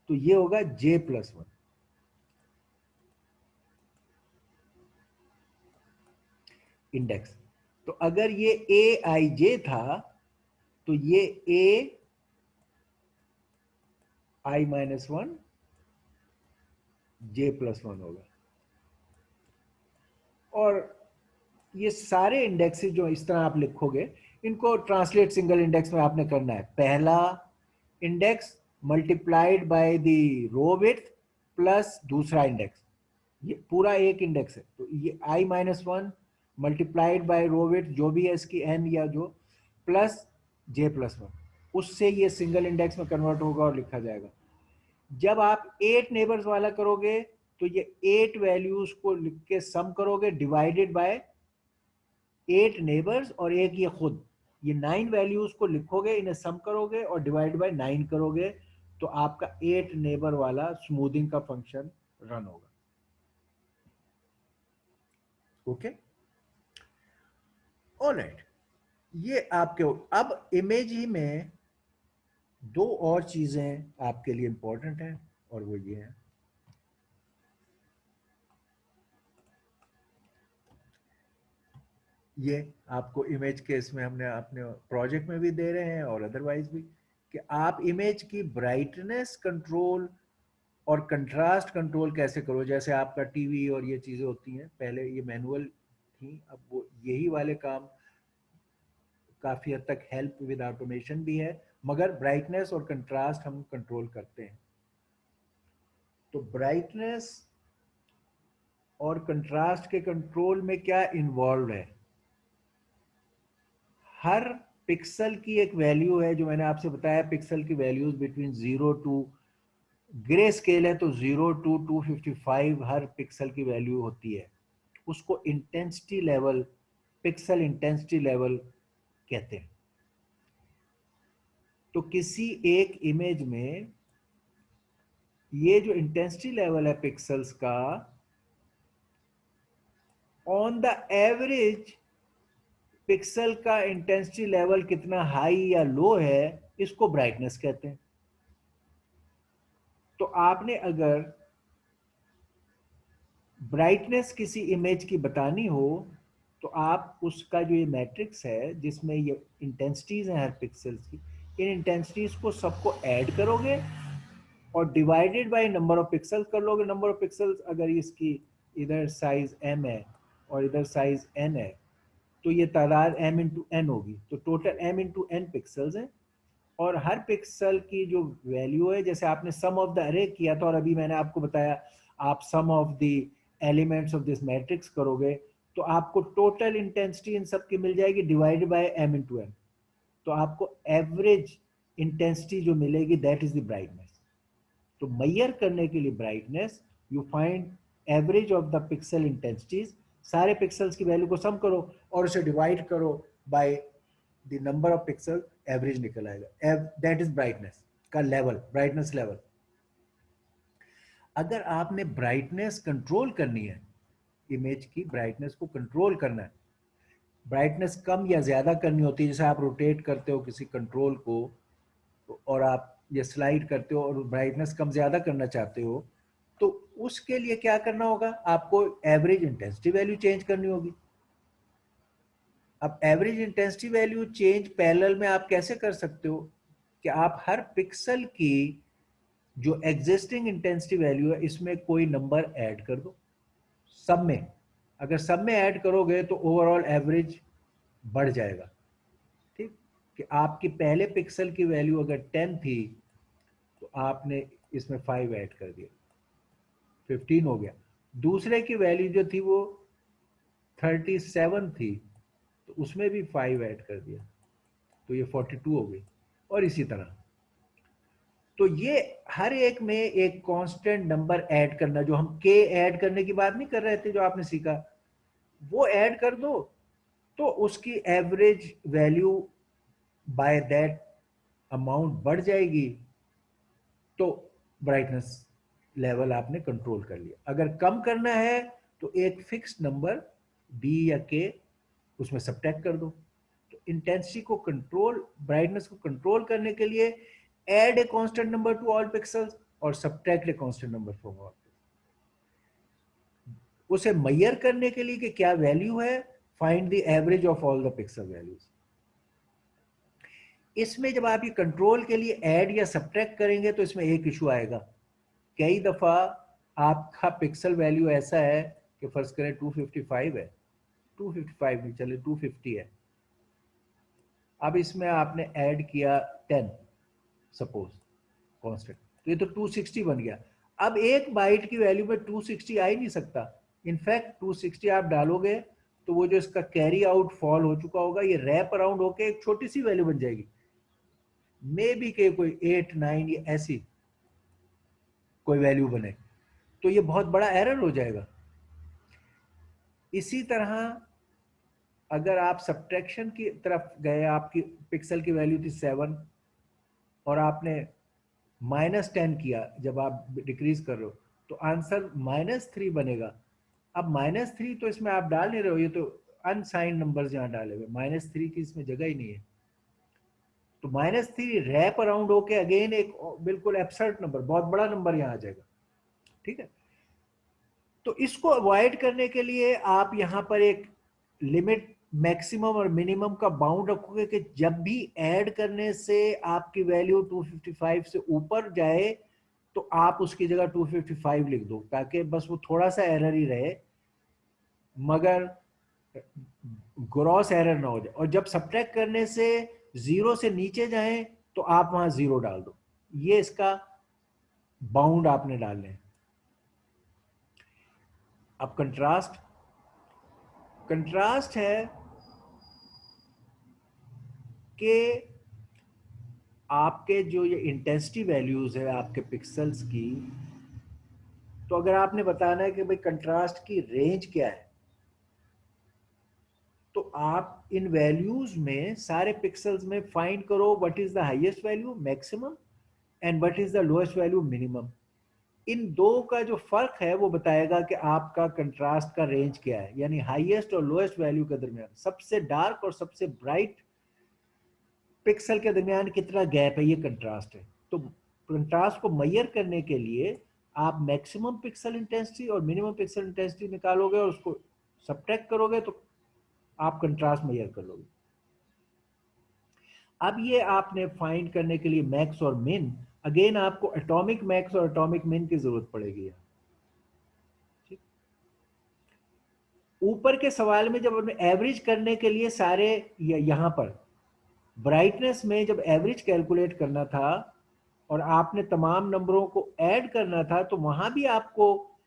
Speaker 1: तो ये होगा j+1 इंडेक्स। तो अगर ये ए आई जे था, तो ये ए i-1 j+1 होगा। और ये सारे इंडेक्सेस जो इस तरह आप लिखोगे, इनको ट्रांसलेट सिंगल इंडेक्स में आपने करना है। पहला index multiplied by the row width plus दूसरा इंडेक्स, ये पूरा एक इंडेक्स है, तो ये i-1 multiplied by row width जो भी है इसकी n या जो, प्लस j+1, उससे ये सिंगल इंडेक्स में कन्वर्ट होगा और लिखा जाएगा। जब आप 8 नेबर्स वाला करोगे, तो ये 8 वैल्यूज को लिख के सम करोगे डिवाइडेड बाय 8 नेबर्स और एक ये खुद, ये 9 वैल्यूज को लिखोगे, इन्हें सम करोगे और डिवाइड बाय 9 करोगे, तो आपका 8 नेबर वाला स्मूथिंग का फंक्शन रन होगा। ओके, ऑलराइट, ये आपके, अब इमेज ही में 2 और चीजें आपके लिए इंपॉर्टेंट हैं और वो ये है, ये आपको इमेज के इसमें हमने अपने प्रोजेक्ट में भी दे रहे हैं और अदरवाइज भी, कि आप इमेज की ब्राइटनेस कंट्रोल और कंट्रास्ट कंट्रोल कैसे करो। जैसे आपका टीवी और ये चीजें होती हैं, पहले ये मैनुअल थी, अब वो यही वाले काम काफी हद तक हेल्प विद ऑटोमेशन भी है, मगर ब्राइटनेस और कंट्रास्ट हम कंट्रोल करते हैं। तो ब्राइटनेस और कंट्रास्ट के कंट्रोल में क्या इन्वॉल्व है? हर पिक्सल की एक वैल्यू है, जो मैंने आपसे बताया पिक्सल की values between 0 to, grey scale है तो 0 टू 255 हर पिक्सल की वैल्यू होती है। उसको intensity level, pixel intensity level कहते हैं। तो किसी एक इमेज में ये जो इंटेंसिटी लेवल है पिक्सल्स का, ऑन द एवरेज पिक्सल का इंटेंसिटी लेवल कितना हाई या लो है, इसको ब्राइटनेस कहते हैं। तो आपने अगर ब्राइटनेस किसी इमेज की बतानी हो, तो आप उसका जो ये मैट्रिक्स है जिसमें ये इंटेंसिटीज हैं हर पिक्सल्स की, इन इंटेंसिटीज को सबको ऐड करोगे और divided by number of pixels कर लोगे। नंबर ऑफ पिक्सल्स अगर इसकी इधर साइज m है और इधर साइज n है, तो ये तादाद m इंटू n होगी, तो total m into n pixels हैं। और हर पिक्सल की जो वैल्यू है, जैसे आपने सम ऑफ द अरे किया था और अभी मैंने आपको बताया आप sum of the elements of this matrix करोगे, तो आपको टोटल इंटेंसिटी इन सब की मिल जाएगी divided by m into n। तो आपको एवरेज इंटेंसिटी जो मिलेगी दैट इज द ब्राइटनेस। तो मैयर करने के लिए brightness, you find average of the pixel intensities, सारे पिक्सल्स की वैल्यू को सम करो और उसे डिवाइड करो by the number of pixel, average निकल आएगा। दैट इज ब्राइटनेस का लेवल, ब्राइटनेस लेवल। अगर आपने ब्राइटनेस कंट्रोल करनी है, इमेज की ब्राइटनेस को कंट्रोल करना है, ब्राइटनेस कम या ज्यादा करनी होती है, जैसे आप रोटेट करते हो किसी कंट्रोल को और आप ये स्लाइड करते हो और ब्राइटनेस कम ज्यादा करना चाहते हो, तो उसके लिए क्या करना होगा? आपको एवरेज इंटेंसिटी वैल्यू चेंज करनी होगी। अब average intensity value change parallel में आप कैसे कर सकते हो कि आप हर पिक्सल की जो एग्जिस्टिंग इंटेंसिटी वैल्यू है इसमें कोई नंबर ऐड कर दो सब में। अगर सब में ऐड करोगे तो ओवरऑल एवरेज बढ़ जाएगा। ठीक, कि आपकी पहले पिक्सल की वैल्यू अगर 10 थी तो आपने इसमें 5 ऐड कर दिया, 15 हो गया। दूसरे की वैल्यू जो थी वो 37 थी, तो उसमें भी 5 ऐड कर दिया, तो ये 42 हो गई, और इसी तरह। तो ये हर एक में एक कांस्टेंट नंबर ऐड करना, जो हम के ऐड करने की बात नहीं कर रहे थे जो आपने सीखा, वो ऐड कर दो तो उसकी average value by that amount बढ़ जाएगी। तो ब्राइटनेस लेवल आपने कंट्रोल कर लिया। अगर कम करना है तो एक फिक्स नंबर बी या के उसमें सब्ट्रैक्ट कर दो। तो इंटेंसिटी को कंट्रोल, ब्राइटनेस को कंट्रोल करने के लिए add a constant number to all pixels और subtract a constant number from all. उसे मैयर करने के लिए कि क्या वैल्यू है, find the average of all the pixel values. इसमें जब आप ये कंट्रोल के लिए ऐड या सब्ट्रैक्ट करेंगे तो इसमें एक इशू आएगा। कई दफा आपका पिक्सल वैल्यू ऐसा है कि फर्ज करें 255 है, 255 नहीं चले 250 है, अब इसमें आपने ऐड किया 10 सपोज कांस्टेंट, तो ये तो 260 बन गया। अब एक बाइट की वैल्यू में 260 आ ही नहीं सकता। इनफैक्ट 260 आप डालोगे तो वो जो इसका कैरी आउट फॉल हो चुका होगा, ये रैप अराउंड होके एक छोटी सी वैल्यू बन जाएगी, मे बी के कोई 8 9 या ऐसी कोई वैल्यू बने, तो ये बहुत बड़ा एरर हो जाएगा। इसी तरह अगर आप सब्ट्रैक्शन की तरफ गए, आपकी पिक्सल की वैल्यू थी 7 और आपने -10 किया, जब आप डिक्रीज कर रहे हो तो आंसर -3 बनेगा। अब -3 तो इसमें आप डाल नहीं रहे हो, ये तो अनसाइंड नंबर्स यहाँ डाले हुए, -3 की इसमें जगह ही नहीं है। तो -3 रैप अराउंड होके अगेन एक बिल्कुल एब्सर्ड नंबर, बहुत बड़ा नंबर यहाँ आ जाएगा। ठीक है, तो इसको अवॉइड करने के लिए आप यहाँ पर एक लिमिट, मैक्सिमम और मिनिमम का बाउंड रखोगे कि जब भी ऐड करने से आपकी वैल्यू 255 से ऊपर जाए तो आप उसकी जगह 255 लिख दो, ताकि बस वो थोड़ा सा एरर ही रहे। मगर ग्रॉस एरर ना हो जाए, और जब सब्ट्रैक्ट करने से 0 से नीचे जाएं तो आप वहां 0 डाल दो। ये इसका बाउंड आपने डालने हैं। अब कंट्रास्ट, कंट्रास्ट है कि आपके जो ये इंटेंसिटी वैल्यूज है आपके पिक्सल्स की, तो अगर आपने बताना है कि भाई कंट्रास्ट की रेंज क्या है, तो आप इन वैल्यूज में सारे पिक्सल्स में फाइंड करो what is the highest value maximum and what is the lowest value minimum. इन दो का जो फर्क है वो बताएगा कि आपका कंट्रास्ट का रेंज क्या है, यानी हाईएस्ट और लोएस्ट वैल्यू के दरमियान सबसे डार्क और सबसे ब्राइट पिक्सल के दरमियान कितना गैप है, ये कंट्रास्ट है। तो कंट्रास्ट को मेजर करने के लिए आप मैक्सिमम पिक्सल इंटेंसिटी और मिनिमम पिक्सल इंटेंसिटी निकालोगे और उसको सब्ट्रैक्ट करोगे तो आप कंट्रास्ट मेजर कर लोगे। अब ये आपने फाइंड करने के लिए मैक्स और मिन, अगेन आपको एटॉमिक मैक्स और एटॉमिक मिन की जरूरत पड़ेगी। ऊपर के सवाल में जब हमने एवरेज करने के लिए सारे यहां पर ब्राइटनेस में जब एवरेज कैलकुलेट करना था और आपने तमाम नंबरों को ऐड करना था, तो वहां भी आपको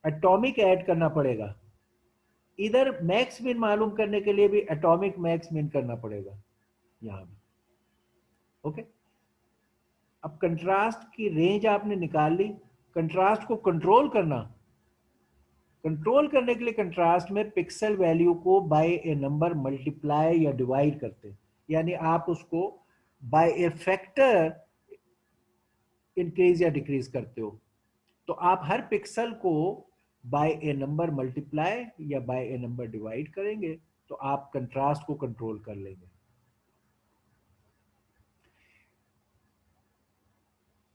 Speaker 1: एटॉमिक ऐड करना पड़ेगा। इधर मैक्स मिन मालूम करने के लिए भी एटॉमिक मैक्स मिन करना पड़ेगा यहां भी। ओके, अब कंट्रास्ट की रेंज आपने निकाल ली। कंट्रास्ट को कंट्रोल करना, कंट्रोल करने के लिए कंट्रास्ट में पिक्सल वैल्यू को बाय ए नंबर मल्टीप्लाई या डिवाइड करते, यानी आप उसको बाय ए फैक्टर इंक्रीज या डिक्रीज करते हो। तो आप हर पिक्सल को बाय ए नंबर मल्टीप्लाई या बाय ए नंबर डिवाइड करेंगे तो आप कंट्रास्ट को कंट्रोल कर लेंगे।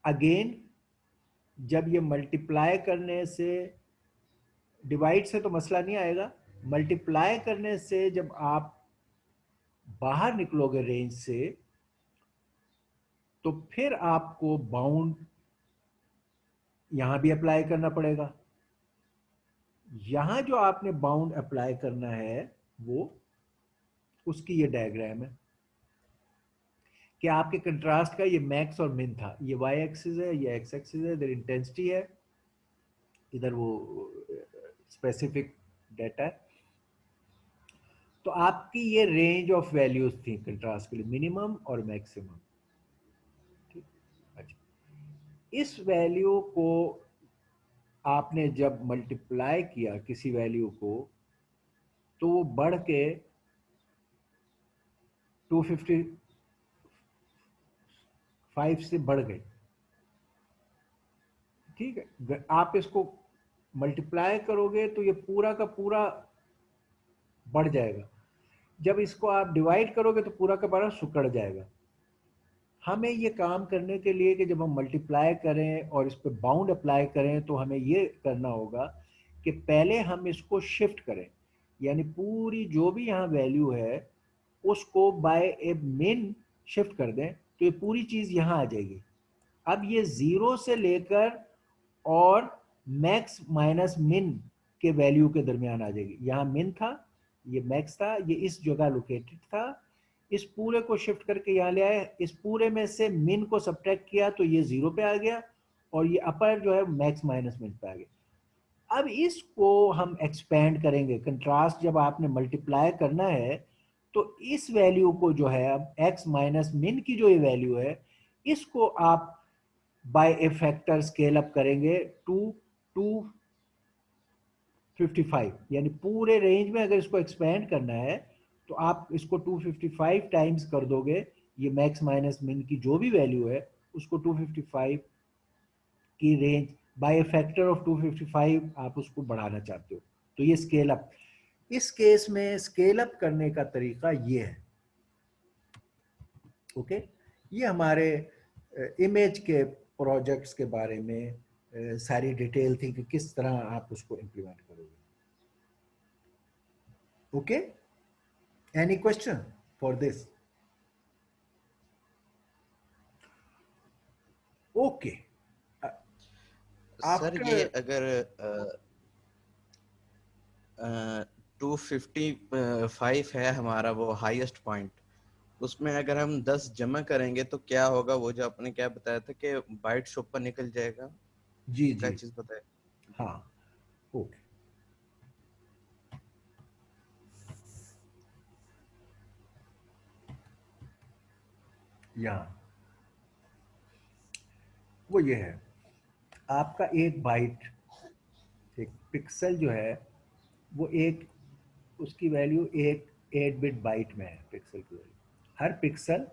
Speaker 1: अगेन, जब ये मल्टीप्लाई करने से, डिवाइड से तो मसला नहीं आएगा, मल्टीप्लाई करने से जब आप बाहर निकलोगे रेंज से, तो फिर आपको बाउंड यहां भी अप्लाई करना पड़ेगा। यहां जो आपने बाउंड अप्लाई करना है वो, उसकी ये डायग्राम है कि आपके कंट्रास्ट का ये मैक्स और मिन था, ये वाई एक्सिस है, ये एक्स एक्सिस है, इधर इंटेंसिटी है, इधर वो स्पेसिफिक डाटा है। तो आपकी ये रेंज ऑफ वैल्यूज थी कंट्रास्ट के लिए, मिनिमम और मैक्सिमम। ठीक, अच्छा, इस वैल्यू को आपने जब मल्टीप्लाई किया किसी वैल्यू को, तो वो बढ़ के 255 से बढ़ गई। ठीक है, आप इसको मल्टीप्लाई करोगे तो ये पूरा का पूरा बढ़ जाएगा। जब इसको आप डिवाइड करोगे तो पूरा का पूरा सिकुड़ जाएगा। हमें ये काम करने के लिए कि जब हम मल्टीप्लाई करें और इस पर बाउंड अप्लाई करें, तो हमें ये करना होगा कि पहले हम इसको शिफ्ट करें, यानी पूरी जो भी यहाँ वैल्यू है उसको बाय ए मिन शिफ्ट कर दें, तो ये पूरी चीज यहाँ आ जाएगी। अब ये 0 से लेकर और मैक्स माइनस मिन के वैल्यू के दरमियान आ जाएगी। यहाँ मिन था, ये मैक्स था, ये इस जगह लोकेटेड था। इस पूरे को शिफ्ट करके यहाँ ले आए, इस पूरे में से मिन को सब्ट्रैक्ट किया तो ये 0 पे आ गया, और ये अपर जो है मैक्स माइनस मिन पे आ गया। अब इसको हम एक्सपेंड करेंगे। कंट्रास्ट जब आपने मल्टीप्लाई करना है तो इस वैल्यू को जो है, अब x माइनस मिन की जो ये वैल्यू है, इसको आप बाय ए फैक्टर स्केल अप करेंगे टू 255, यानी पूरे रेंज में अगर इसको एक्सपेंड करना है तो आप इसको 255 टाइम्स कर दोगे। ये मैक्स माइनस मिन की जो भी वैल्यू है उसको 255 की रेंज बाय फैक्टर ऑफ 255 आप उसको बढ़ाना चाहते हो, तो ये स्केल अप। इस केस में स्केल अप करने का तरीका ये है। ओके, ये हमारे इमेज के प्रोजेक्ट्स के बारे में सारी डिटेल थी कि किस तरह आप उसको इम्प्लीमेंट करोगे। Okay, any question for this? Okay,
Speaker 3: sir ये
Speaker 1: आफ्टर
Speaker 3: अगर 255 है हमारा वो हाईएस्ट पॉइंट, उसमें अगर हम 10 जमा करेंगे तो क्या होगा, वो जो आपने क्या बताया था कि बाइट्स ऊपर निकल जाएगा,
Speaker 1: जी
Speaker 3: वो क्या
Speaker 1: जी,
Speaker 3: चीज बताया?
Speaker 1: हाँ, ओके, यहाँ वो ये है, आपका एक बाइट, एक पिक्सल जो है वो एक, उसकी वैल्यू एक 8 बिट बाइट में है, पिक्सल की वैल्यू, हर पिक्सल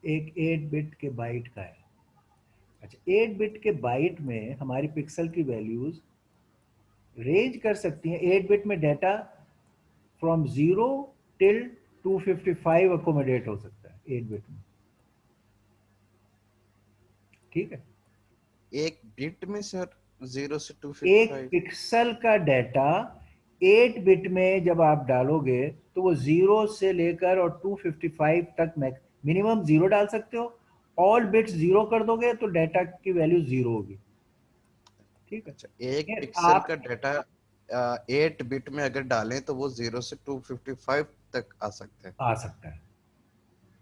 Speaker 1: एक 8 बिट के बाइट का है। अच्छा, 8 बिट के बाइट में हमारी पिक्सल की वैल्यूज रेंज कर सकती हैं, 8 बिट में डाटा फ्रॉम 0 टिल 255 अकोमोडेट हो सकता है 8 बिट में, ठीक है।
Speaker 3: एक बिट में सर 0 से
Speaker 1: एक
Speaker 3: 255?
Speaker 1: पिक्सल का डाटा 8 बिट में जब आप डालोगे तो वो 0 से लेकर और 255 तक मिनिमम 0 डाल सकते हो, ऑल बिट्स 0 कर दोगे तो डाटा की वैल्यू 0 होगी, ठीक है।
Speaker 3: अच्छा, एक
Speaker 1: फिर
Speaker 3: पिक्सल
Speaker 1: आप
Speaker 3: का डाटा 8 बिट में अगर डालें तो वो 0 से 255 तक आ सकते हैं।
Speaker 1: आ सकता है,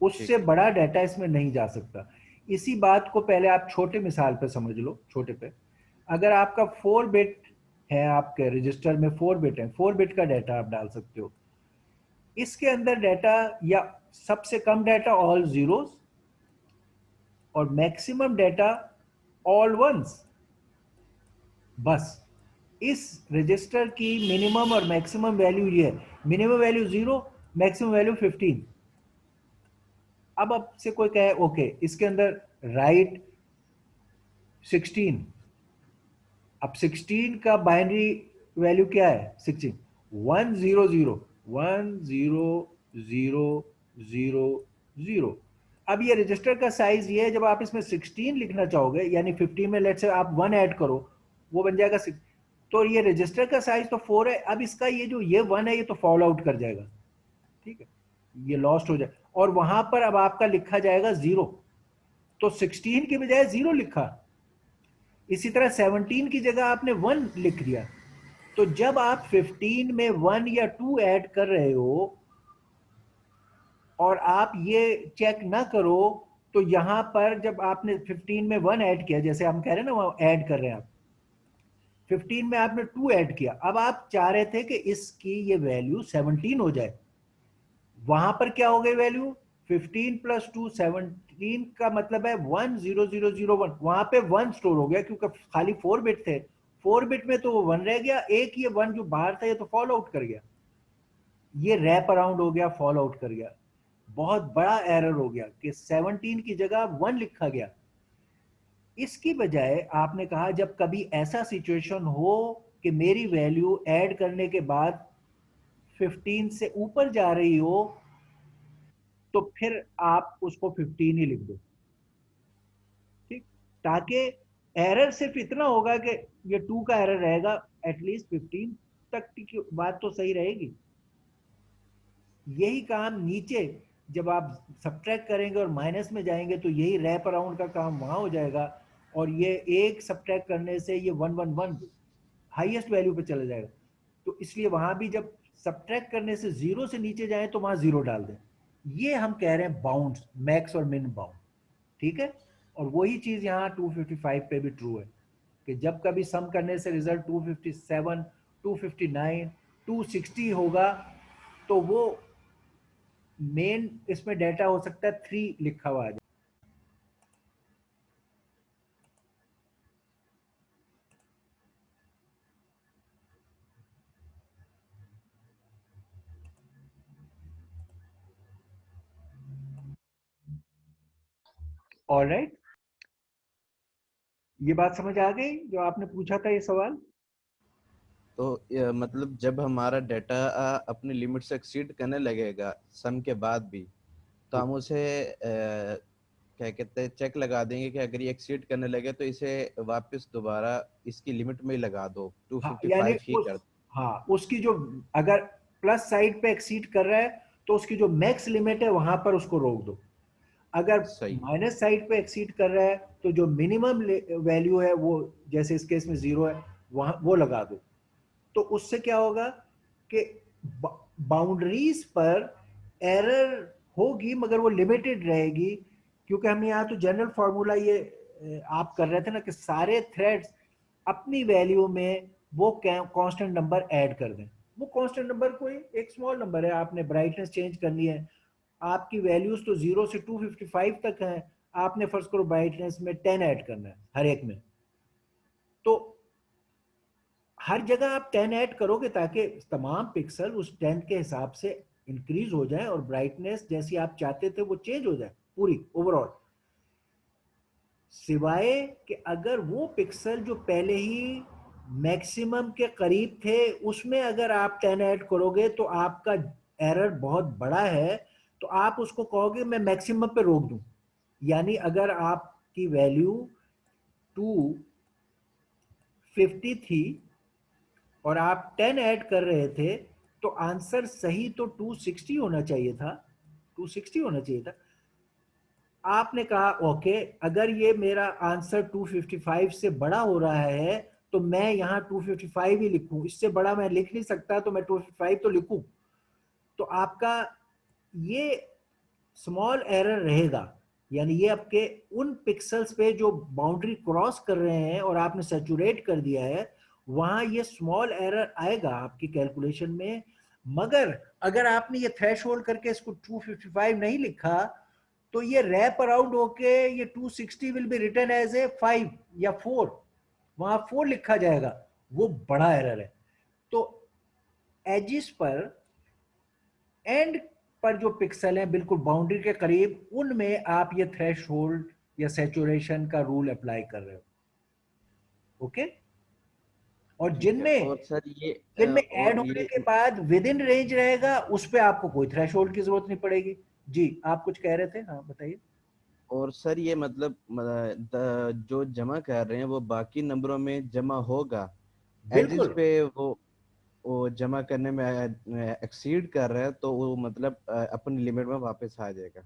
Speaker 1: उससे
Speaker 3: ठीक है।
Speaker 1: बड़ा डाटा इसमें नहीं जा सकता। इसी बात को पहले आप छोटे मिसाल पे समझ लो, छोटे पे, अगर आपका 4 बिट है, आपके रजिस्टर में 4 बिट है, 4 बिट का डाटा आप डाल सकते हो, इसके अंदर डाटा, या सबसे कम डाटा ऑल जीरोस और मैक्सिमम डाटा ऑल वंस, बस। इस रजिस्टर की मिनिमम और मैक्सिमम वैल्यू ये है, मिनिमम वैल्यू 0, मैक्सिमम वैल्यू 15। अब आपसे कोई कहे ओके इसके अंदर राइट 16, अब 16 का बाइनरी वैल्यू क्या है, 16 1 0 0 1 0 0 0 0। अब ये रजिस्टर का साइज ये है, जब आप इसमें 16 लिखना चाहोगे, यानी 15 में लेट्स से आप 1 ऐड करो, वो बन जाएगा 6, तो ये रजिस्टर का साइज तो 4 है, अब इसका ये जो ये 1 है ये तो फॉल आउट कर जाएगा, ठीक है, ये लॉस्ट हो जाए, और वहां पर अब आपका लिखा जाएगा 0, तो 16 की बजाय 0 लिखा। इसी तरह 17 की जगह आपने 1 लिख दिया, तो जब आप 15 में 1 या 2 ऐड कर रहे हो और आप ये चेक ना करो, तो यहां पर जब आपने 15 में 1 ऐड किया, जैसे हम कह रहे हैं ना वहां ऐड कर रहे हैं आप, 15 में आपने 2 ऐड किया, अब आप चाह रहे थे कि इसकी ये वैल्यू 17 हो जाए, वहां पर क्या हो गई वैल्यू, 15 प्लस 2 17 का मतलब है 1 0 0 0 1, वहां पे 1 स्टोर हो गया क्योंकि खाली 4 बिट थे, 4 बिट में तो वो 1 रह गया, एक ये 1 जो बाहर था ये तो फॉल आउट कर गया, ये रैप अराउंड हो गया, फॉल आउट कर गया, बहुत बड़ा एरर हो गया कि 17 की जगह 1 लिखा गया। इसकी बजाय आपने कहा जब कभी ऐसा सिचुएशन हो कि मेरी वैल्यू ऐड करने के बाद 15 से ऊपर जा रही हो, तो फिर आप उसको 15 ही लिख दो, ठीक, ताकि एरर सिर्फ इतना होगा कि ये 2 का एरर रहेगा, एटलीस्ट 15 तक की बात तो सही रहेगी। यही काम नीचे जब आप सब्ट्रैक्ट करेंगे और माइनस में जाएंगे तो यही रैप अराउंड का काम वहां हो जाएगा, और ये एक सब्ट्रैक्ट करने से ये 111 हाईएस्ट वैल्यू पे चला जाएगा, तो इसलिए वहां भी जब सब्ट्रैक्ट करने से 0 से नीचे जाए तो वहां 0 डाल दें। ये हम कह रहे हैं बाउंड्स, मैक्स और मिन बाउंड, ठीक है। और वही चीज यहाँ 255 पे भी ट्रू है कि जब कभी सम करने से रिजल्ट 257, 259, 260 होगा, तो वो मेन इसमें डाटा हो सकता है 3 लिखा हुआ आ जाए। ऑलराइट, ये बात समझ आ गई जो आपने पूछा था ये सवाल।
Speaker 3: तो मतलब जब हमारा डाटा अपनी लिमिट से एक्सीड करने लगेगा सम के बाद भी, तो हम उसे क्या कहते हैं चेक लगा देंगे कि अगर ये एक्सीड करने लगे तो इसे वापस दोबारा इसकी लिमिट में ही लगा दो,
Speaker 1: हाँ, यानी
Speaker 3: 255 ही
Speaker 1: उस,
Speaker 3: कर दो।
Speaker 1: हाँ उसकी जो, अगर प्लस साइड पे एक्सीड कर रहा है तो उसकी जो मैक्स लिमिट है वहां पर उसको रोक दो, अगर
Speaker 3: सही।
Speaker 1: माइनस साइड पे एक्सीड कर रहा है तो जो मिनिमम वैल्यू है वो, जैसे इस केस में 0 है, वहां वो लगा दो। तो उससे क्या होगा कि बाउंड्रीज पर एरर होगी मगर वो लिमिटेड रहेगी, क्योंकि हम यहाँ तो जनरल फार्मूला ये आप कर रहे थे ना कि सारे थ्रेड्स अपनी वैल्यू में वो कांस्टेंट नंबर ऐड कर दें। वो कांस्टेंट नंबर कोई एक स्मॉल नंबर है, आपने ब्राइटनेस चेंज करनी है, आपकी वैल्यूज तो 0 से 255 तक हैं, आपने फर्स्ट करो ब्राइटनेस में 10 ऐड करना है हर एक में, तो हर जगह आप 10 ऐड करोगे ताकि तमाम पिक्सल उस 10 के हिसाब से इंक्रीज हो जाए और ब्राइटनेस जैसी आप चाहते थे वो चेंज हो जाए पूरी ओवरऑल। सिवाय कि अगर वो पिक्सल जो पहले ही मैक्सिमम के करीब थे उसमें अगर आप 10 ऐड करोगे तो आपका एरर बहुत बड़ा है, तो आप उसको कहोगे मैं मैक्सिमम पे रोक दूं। यानी अगर आपकी वैल्यू 250 थी और आप 10 ऐड कर रहे थे, तो आंसर सही तो 260 होना चाहिए था, 260 होना चाहिए था। आपने कहा ओके, अगर ये मेरा आंसर 255 से बड़ा हो रहा है तो मैं यहाँ 255 ही लिखूं, इससे बड़ा मैं लिख नहीं सकता, तो मैं 255 तो लिखूं। तो आपका ये स्मॉल एरर रहेगा, यानी ये आपके उन पिक्सल्स पे जो बाउंड्री क्रॉस कर रहे हैं और आपने सैचुरेट कर दिया है, वहां ये स्मॉल एरर आएगा आपकी कैलकुलेशन में। मगर अगर आपने ये थ्रेशोल्ड करके इसको 255 नहीं लिखा, तो ये रैप अराउंड होके ये 260 will be written as a 5 या 4, वहां 4 लिखा जाएगा, वो बड़ा एरर है। तो एजिस पर एंड पर जो पिक्सल हैं बिल्कुल बाउंड्री के करीब, उनमें आप ये थ्रेशोल्ड या सैचुरेशन का रूल अप्लाई कर रहे हो। ओके, और
Speaker 3: ठीक है।
Speaker 1: जिनमें
Speaker 3: और सर ये
Speaker 1: जिनमें ऐड
Speaker 3: और
Speaker 1: होने
Speaker 3: ये
Speaker 1: के बाद विद इन रेंज रहेगा उस पर आपको कोई थ्रेशोल्ड की जरूरत नहीं पड़ेगी। जी आप कुछ कह रहे थे, हाँ बताइए।
Speaker 3: और सर ये मतलब जो जमा कर रहे हैं वो बाकी नंबरों में जमा होगा, एजिस
Speaker 1: बिल्कुल।
Speaker 3: पे वो जमा करने में एक्सीड कर रहा है तो वो मतलब अपनी लिमिट में वापस आ जाएगा।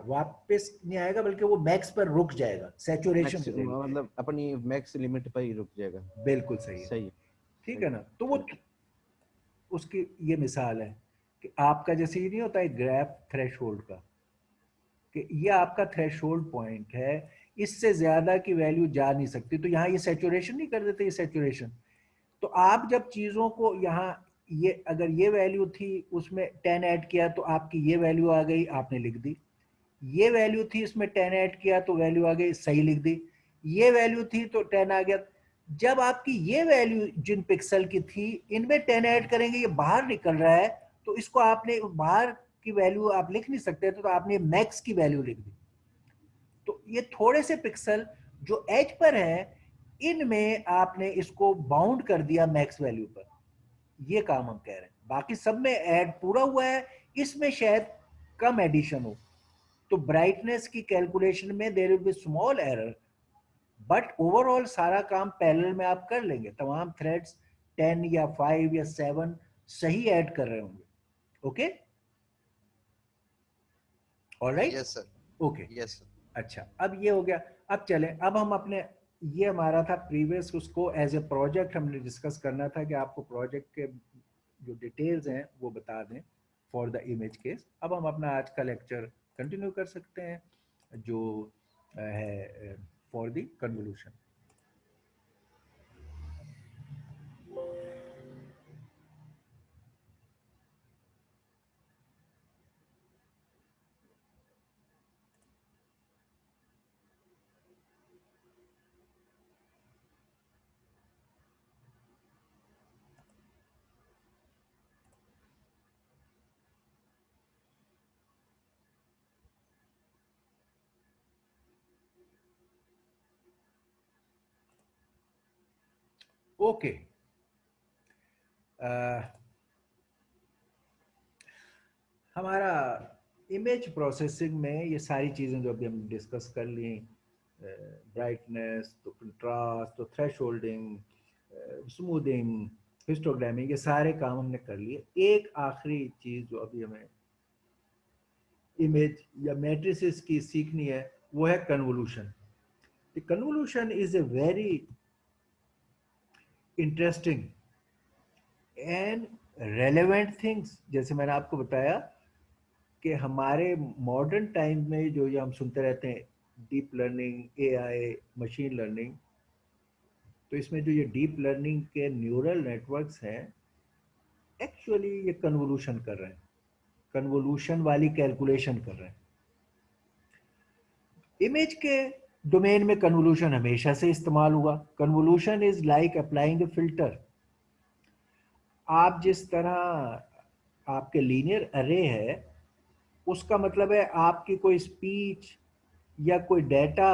Speaker 1: वापस नहीं आएगा बल्कि वो मैक्स पर रुक जाएगा, सैचुरेशन
Speaker 3: मैक्स
Speaker 1: हो जाएगी।
Speaker 3: मतलब अपनी मैक्स लिमिट पर ही रुक जाएगा।
Speaker 1: बिल्कुल सही है।
Speaker 3: सही है।
Speaker 1: ठीक
Speaker 3: सही।
Speaker 1: है ना, तो वो
Speaker 3: चलो।
Speaker 1: उसकी ये मिसाल है कि आपका जैसे ये नहीं होता है ग्राफ थ्रेशोल्ड का, कि ये आपका थ्रेशोल्ड पॉइंट है, इससे ज्यादा की वैल्यू जा नहीं सकती, तो यहाँ ये सैचुरेशन नहीं कर देते, ये सैचुरेशन। तो आप जब चीजों को यहाँ ये अगर ये वैल्यू थी उसमें 10 ऐड किया तो आपकी ये वैल्यू आ गई, आपने लिख दी। ये वैल्यू थी इसमें 10 ऐड किया तो वैल्यू आ गई, सही लिख दी। ये वैल्यू थी तो 10 आ गया। जब आपकी ये वैल्यू जिन पिक्सल की थी इनमें 10 ऐड करेंगे, ये बाहर निकल रहा है, तो इसको आपने बाहर की वैल्यू आप लिख नहीं सकते, तो आपने मैक्स की वैल्यू लिख दी। तो ये थोड़े से पिक्सल जो एज पर है इनमें आपने इसको बाउंड कर दिया मैक्स वैल्यू पर, ये काम हम कह रहे हैं। बाकी सब में ऐड पूरा हुआ है, इसमें शायद कम एडिशन हो, तो ब्राइटनेस की कैलकुलेशन में there will be small error, but overall सारा काम पैरेलल में आप कर लेंगे, तमाम थ्रेड्स 10 या 5 या 7 सही ऐड कर रहे होंगे। Okay, alright,
Speaker 4: yes sir.
Speaker 1: Okay.
Speaker 4: Yes sir.
Speaker 1: अच्छा, अब ये हो गया। अब चलें, अब हम अपने, ये हमारा था प्रीवियस, उसको एज ए प्रोजेक्ट हमने डिस्कस करना था कि आपको प्रोजेक्ट के जो डिटेल्स हैं वो बता दें फॉर द इमेज केस। अब हम अपना आज का लेक्चर कंटिन्यू कर सकते हैं जो है फॉर द कन्वोल्यूशन। ओके, हमारा इमेज प्रोसेसिंग में ये सारी चीज़ें जो अभी हम डिस्कस कर ली, ब्राइटनेस तो कंट्रास्ट तो थ्रेशोल्डिंग, स्मूथिंग, हिस्टोग्रामिंग, ये सारे काम हमने कर लिए। एक आखिरी चीज़ जो अभी हमें इमेज या मैट्रिसेस की सीखनी है वो है convolution. Convolution is a very interesting and relevant things, जैसे मैंने आपको बताया कि हमारे मॉडर्न टाइम में जो ये हम सुनते रहते हैं deep learning, AI, machine learning, तो इसमें जो ये डीप लर्निंग के न्यूरल नेटवर्क्स हैं, एक्चुअली ये कन्वोल्यूशन कर रहे हैं, कन्वोल्यूशन वाली कैलकुलेशन कर रहे हैं। इमेज के डोमेन में कन्वोल्यूशन हमेशा से इस्तेमाल हुआ। Convolution is like applying A filter. आप जिस तरह आपके लीनियर अरे है, उसका मतलब है आपकी कोई स्पीच या कोई डेटा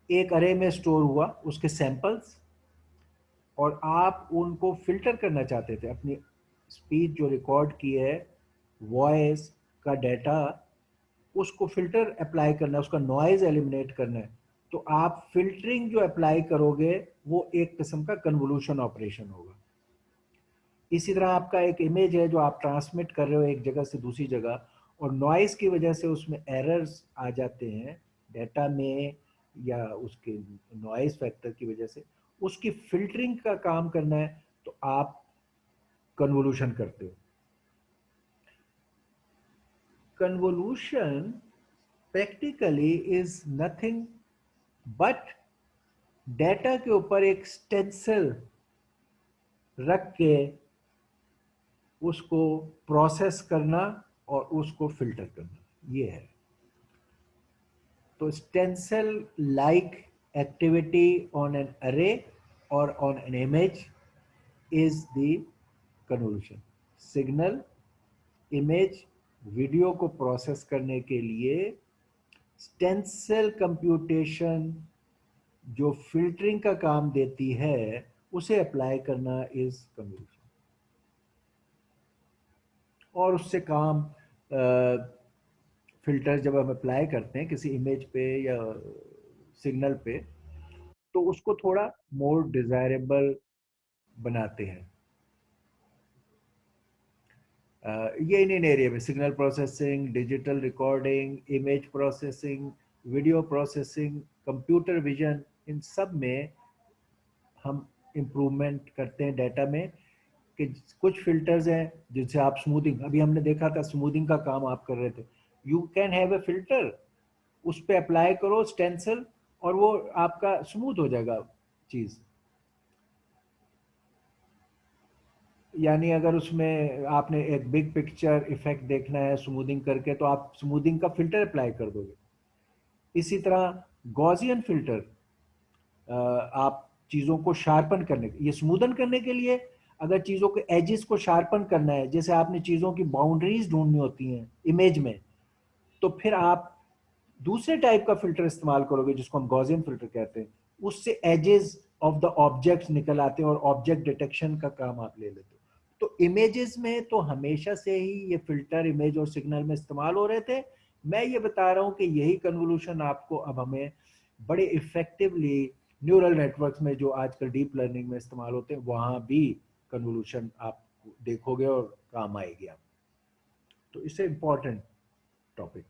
Speaker 1: एक अरे में स्टोर हुआ, उसके सैंपल्स, और आप उनको फिल्टर करना चाहते थे। अपनी स्पीच जो रिकॉर्ड की है, वॉइस का डेटा, उसको फिल्टर अप्लाई करना है, उसका नॉइज एलिमिनेट करना है। तो आप फिल्टरिंग जो अप्लाई करोगे वो एक किस्म का कन्वोल्यूशन ऑपरेशन होगा। इसी तरह आपका एक इमेज है जो आप ट्रांसमिट कर रहे हो एक जगह से दूसरी जगह, और नॉइस की वजह से उसमें एरर्स आ जाते हैं डेटा में, या उसके नॉइस फैक्टर की वजह से उसकी फिल्टरिंग का काम करना है, तो आप कन्वोल्यूशन करते हो। Convolution practically is nothing but data के ऊपर एक स्टेंसिल रख के उसको प्रोसेस करना और उसको फिल्टर करना, ये है। तो stencil like activity on an अरे और on an image is the convolution. Signal, image, video को प्रोसेस करने के लिए स्टेंसिल कंप्यूटेशन जो फिल्टरिंग का काम देती है, उसे अप्लाई करना इज कन्वोल्यूशन। और उससे काम फिल्टर जब हम अप्लाई करते हैं किसी इमेज पे या सिग्नल पे, तो उसको थोड़ा मोर डिजायरेबल बनाते हैं। ये इन एरिया में signal processing, digital recording, image processing, video processing, computer vision, इन सब में हम इम्प्रूवमेंट करते हैं डेटा में। कि कुछ फिल्टर्स हैं जिनसे आप स्मूथिंग, अभी हमने देखा था स्मूथिंग का काम आप कर रहे थे, you can have a filter, उस पर अप्लाई करो स्टेंसिल, और वो आपका स्मूथ हो जाएगा चीज। यानी अगर उसमें आपने एक बिग पिक्चर इफेक्ट देखना है स्मूथिंग करके, तो आप स्मूथिंग का फिल्टर अप्लाई कर दोगे। इसी तरह गॉसियन फिल्टर, आप चीज़ों को शार्पन करने, ये स्मूदन करने के लिए, अगर चीज़ों के एजेस को शार्पन करना है, जैसे आपने चीज़ों की बाउंड्रीज ढूंढनी होती हैं इमेज में, तो फिर आप दूसरे टाइप का फिल्टर इस्तेमाल करोगे जिसको हम गॉसियन फिल्टर कहते हैं। उससे एजेस ऑफ द ऑब्जेक्ट्स निकल आते हैं और ऑब्जेक्ट डिटेक्शन का काम आप ले लेते हो। तो इमेजेस में तो हमेशा से ही ये फिल्टर इमेज और सिग्नल में इस्तेमाल हो रहे थे। मैं ये बता रहा हूँ कि यही कन्वोल्यूशन आपको अब हमें बड़े इफेक्टिवली न्यूरल नेटवर्क्स में जो आजकल डीप लर्निंग में इस्तेमाल होते हैं, वहां भी कन्वोल्यूशन आप देखोगे और काम आएगी आप। तो इससे इंपॉर्टेंट टॉपिक,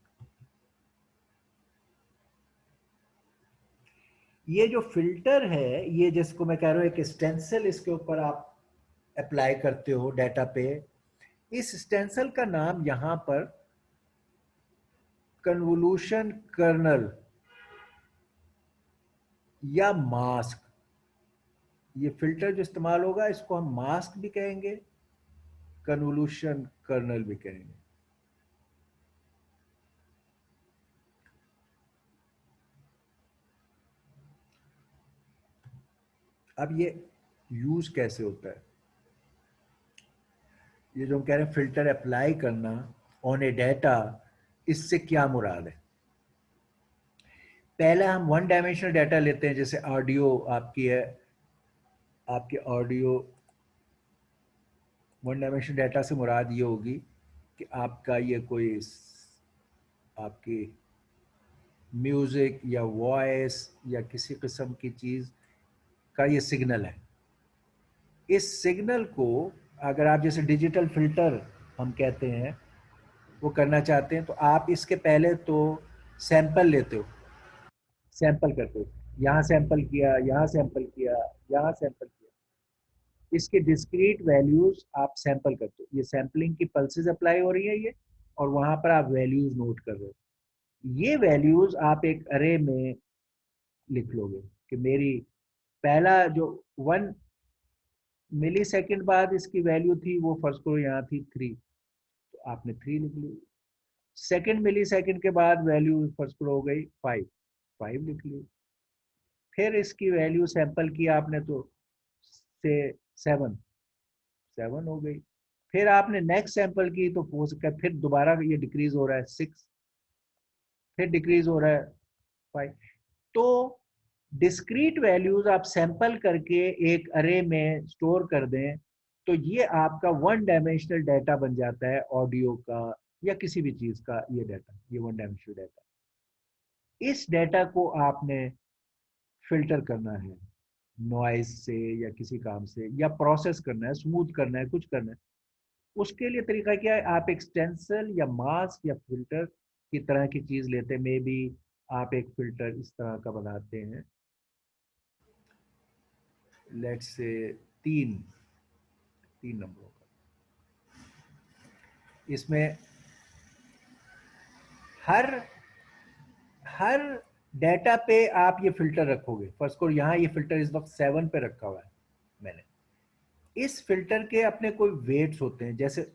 Speaker 1: ये जो फिल्टर है, ये जिसको मैं कह रहा हूं एक स्टेंसिल इसके ऊपर आप अप्लाई करते हो डेटा पे, इस स्टेंसिल का नाम यहां पर कन्वोल्यूशन कर्नल या मास्क, ये फिल्टर जो इस्तेमाल होगा इसको हम मास्क भी कहेंगे, कन्वोल्यूशन कर्नल भी कहेंगे। अब ये यूज कैसे होता है, ये जो हम कह रहे हैं फिल्टर अप्लाई करना ऑन ए डेटा, इससे क्या मुराद है। पहले हम वन डायमेंशनल डाटा लेते हैं, जैसे ऑडियो आपकी है, आपके ऑडियो वन डायमेंशनल डाटा से मुराद ये होगी कि आपका ये कोई आपकी म्यूजिक या वॉइस या किसी किस्म की चीज का ये सिग्नल है। इस सिग्नल को अगर आप जैसे डिजिटल फिल्टर हम कहते हैं वो करना चाहते हैं, तो आप इसके पहले तो सैंपल लेते हो, सैंपल करते हो, यहाँ सैंपल किया, यहाँ सैंपल किया, यहाँ सैंपल किया, इसकी डिस्क्रीट वैल्यूज आप सैंपल करते हो, ये सैंपलिंग की पल्सेस अप्लाई हो रही है ये, और वहां पर आप वैल्यूज नोट कर रहे हो। ये वैल्यूज आप एक अरे में लिख लोगे कि मेरी पहला जो 1 मिली सेकेंड बाद इसकी वैल्यू थी, वो फर्स्ट करो यहाँ थी 3, तो आपने 3 लिख ली। 2 मिली सेकेंड के बाद वैल्यू फर्स्ट करो हो गई 5, 5 लिख ली। फिर इसकी वैल्यू सैंपल की आपने तो से 7, 7 हो गई। फिर आपने नेक्स्ट सैंपल की तो हो सकता है फिर दोबारा ये डिक्रीज हो रहा है 6, फिर डिक्रीज हो रहा है 5। तो डिस्क्रीट वैल्यूज आप सैंपल करके एक अरे में स्टोर कर दें तो ये आपका 1 डायमेंशनल डाटा बन जाता है, ऑडियो का या किसी भी चीज का ये डाटा, ये 1 डायमेंशनल डाटा। इस डाटा को आपने फिल्टर करना है नॉइज से या किसी काम से, या प्रोसेस करना है, स्मूथ करना है, कुछ करना है। उसके लिए तरीका क्या है, आप एक स्टेंसिल या मास्क या फिल्टर की तरह की चीज लेते हैं। मे बी आप एक फिल्टर इस तरह का बनाते हैं, लेट्स से 3 नंबरों का। इसमें हर हर डाटा पे आप ये फिल्टर रखोगे। फर्स्ट को यहाँ ये फिल्टर इस वक्त 7 पे रखा हुआ है मैंने। इस फिल्टर के अपने कोई वेट्स होते हैं, जैसे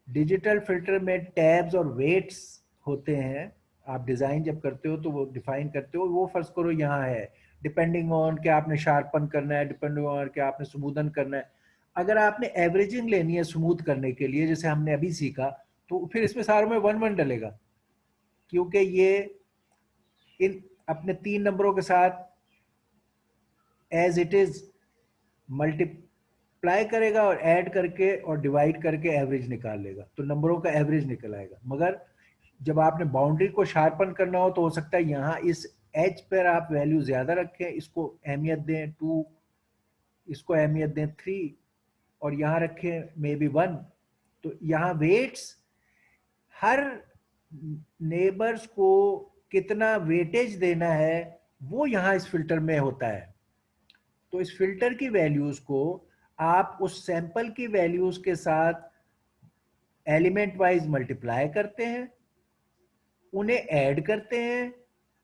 Speaker 1: डिजिटल फिल्टर में टैब्स और वेट्स होते हैं। आप डिजाइन जब करते हो तो वो डिफाइन करते हो, वो फर्स्ट करो यहाँ है, डिपेंडिंग ऑन कि आपने शार्पन करना है, डिपेंडिंग ऑन कि आपने स्मूदन करना है। अगर आपने एवरेजिंग लेनी है स्मूथ करने के लिए, जैसे हमने अभी सीखा, तो फिर इसमें सारों में 1 1 डलेगा, क्योंकि ये इन अपने 3 नंबरों के साथ एज इट इज मल्टीप्लाई करेगा और ऐड करके और डिवाइड करके एवरेज निकाल लेगा, तो नंबरों का एवरेज निकल आएगा। मगर जब आपने बाउंड्री को शार्पन करना हो तो हो सकता है यहाँ इस एच पर आप वैल्यू ज्यादा रखें, इसको अहमियत दें 2, इसको अहमियत दें 3, और यहाँ रखें मे बी 1। तो यहाँ वेट्स हर नेबर्स को कितना वेटेज देना है वो यहाँ इस फिल्टर में होता है। तो इस फिल्टर की वैल्यूज को आप उस सैंपल की वैल्यूज के साथ एलिमेंट वाइज मल्टीप्लाई करते हैं, उन्हें ऐड करते हैं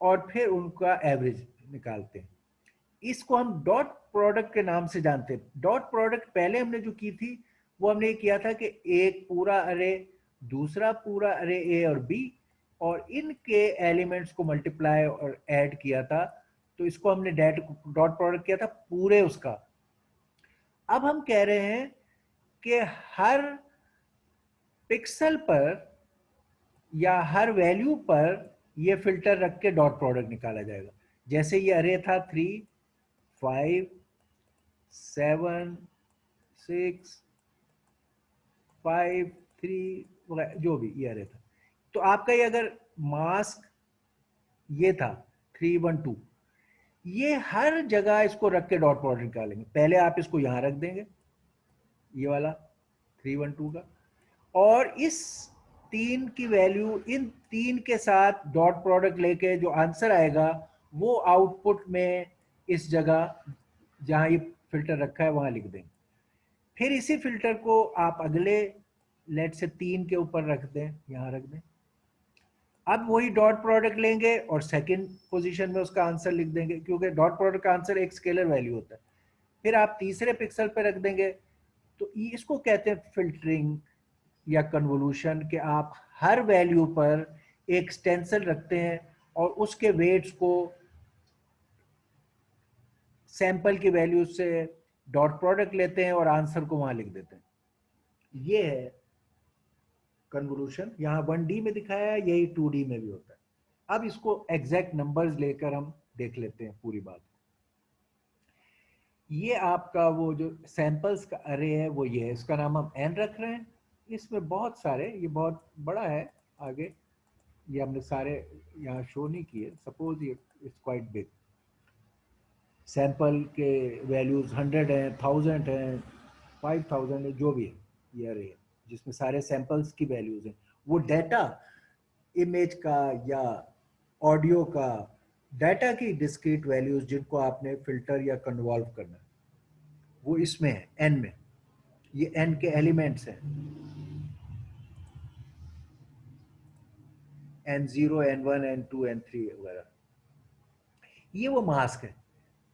Speaker 1: और फिर उनका एवरेज निकालते हैं। इसको हम डॉट प्रोडक्ट के नाम से जानते हैं। डॉट प्रोडक्ट पहले हमने जो की थी वो हमने किया था कि एक पूरा अरे, दूसरा पूरा अरे ए और बी, और इनके एलिमेंट्स को मल्टीप्लाई और ऐड किया था। तो इसको हमने डॉट प्रोडक्ट किया था पूरे उसका। अब हम कह रहे हैं कि हर पिक्सल पर या हर वैल्यू पर ये फिल्टर रख के डॉट प्रोडक्ट निकाला जाएगा। जैसे ये अरे था 3, 5, 7, 6, 5, 3 जो भी ये अरे था, तो आपका ये अगर मास्क ये था 3, 1, 2, ये हर जगह इसको रख के डॉट प्रोडक्ट निकालेंगे। पहले आप इसको यहां रख देंगे, ये वाला 3, 1, 2 का, और इस 3 की वैल्यू इन 3 के साथ डॉट प्रोडक्ट लेके जो आंसर आएगा वो आउटपुट में इस जगह जहां ये फिल्टर रखा है वहां लिख देंगे। फिर इसी फिल्टर को आप अगले लेट से 3 के ऊपर रख दें, यहां रख दें। अब वही डॉट प्रोडक्ट लेंगे और सेकंड पोजीशन में उसका आंसर लिख देंगे, क्योंकि डॉट प्रोडक्ट का आंसर एक स्केलर वैल्यू होता है। फिर आप तीसरे पिक्सल पे रख देंगे। तो इसको कहते हैं फिल्टरिंग या कन्वोल्यूशन, कि आप हर वैल्यू पर एक स्टेंसिल रखते हैं और उसके वेट्स को सैंपल की वैल्यू से डॉट प्रोडक्ट लेते हैं और आंसर को वहां लिख देते हैं। ये है कन्वोल्यूशन। यहाँ 1D में दिखाया है, यही 2D में भी होता है। अब इसको एग्जैक्ट नंबर्स लेकर हम देख लेते हैं पूरी बात। ये आपका वो जो सैंपल्स का अरे है वो ये है, इसका नाम हम n रख रहे हैं। इसमें बहुत सारे, ये बहुत बड़ा है आगे, ये हमने सारे यहाँ शो नहीं किए। सपोज ये इट्स क्वाइट बिग। सैंपल के वैल्यूज 100 हैं, 1000 हैं, 5000 है, जो भी है ये अरे है जिसमें सारे सैंपल्स की वैल्यूज हैं। वो डाटा इमेज का या ऑडियो का डाटा की डिस्क्रीट वैल्यूज जिनको आपने फिल्टर या कन्वॉल्व करना है वो इसमें है n में, ये n के एलिमेंट्स हैं, n0 n1 n2 n3 वगैरह, ये वो मास्क है।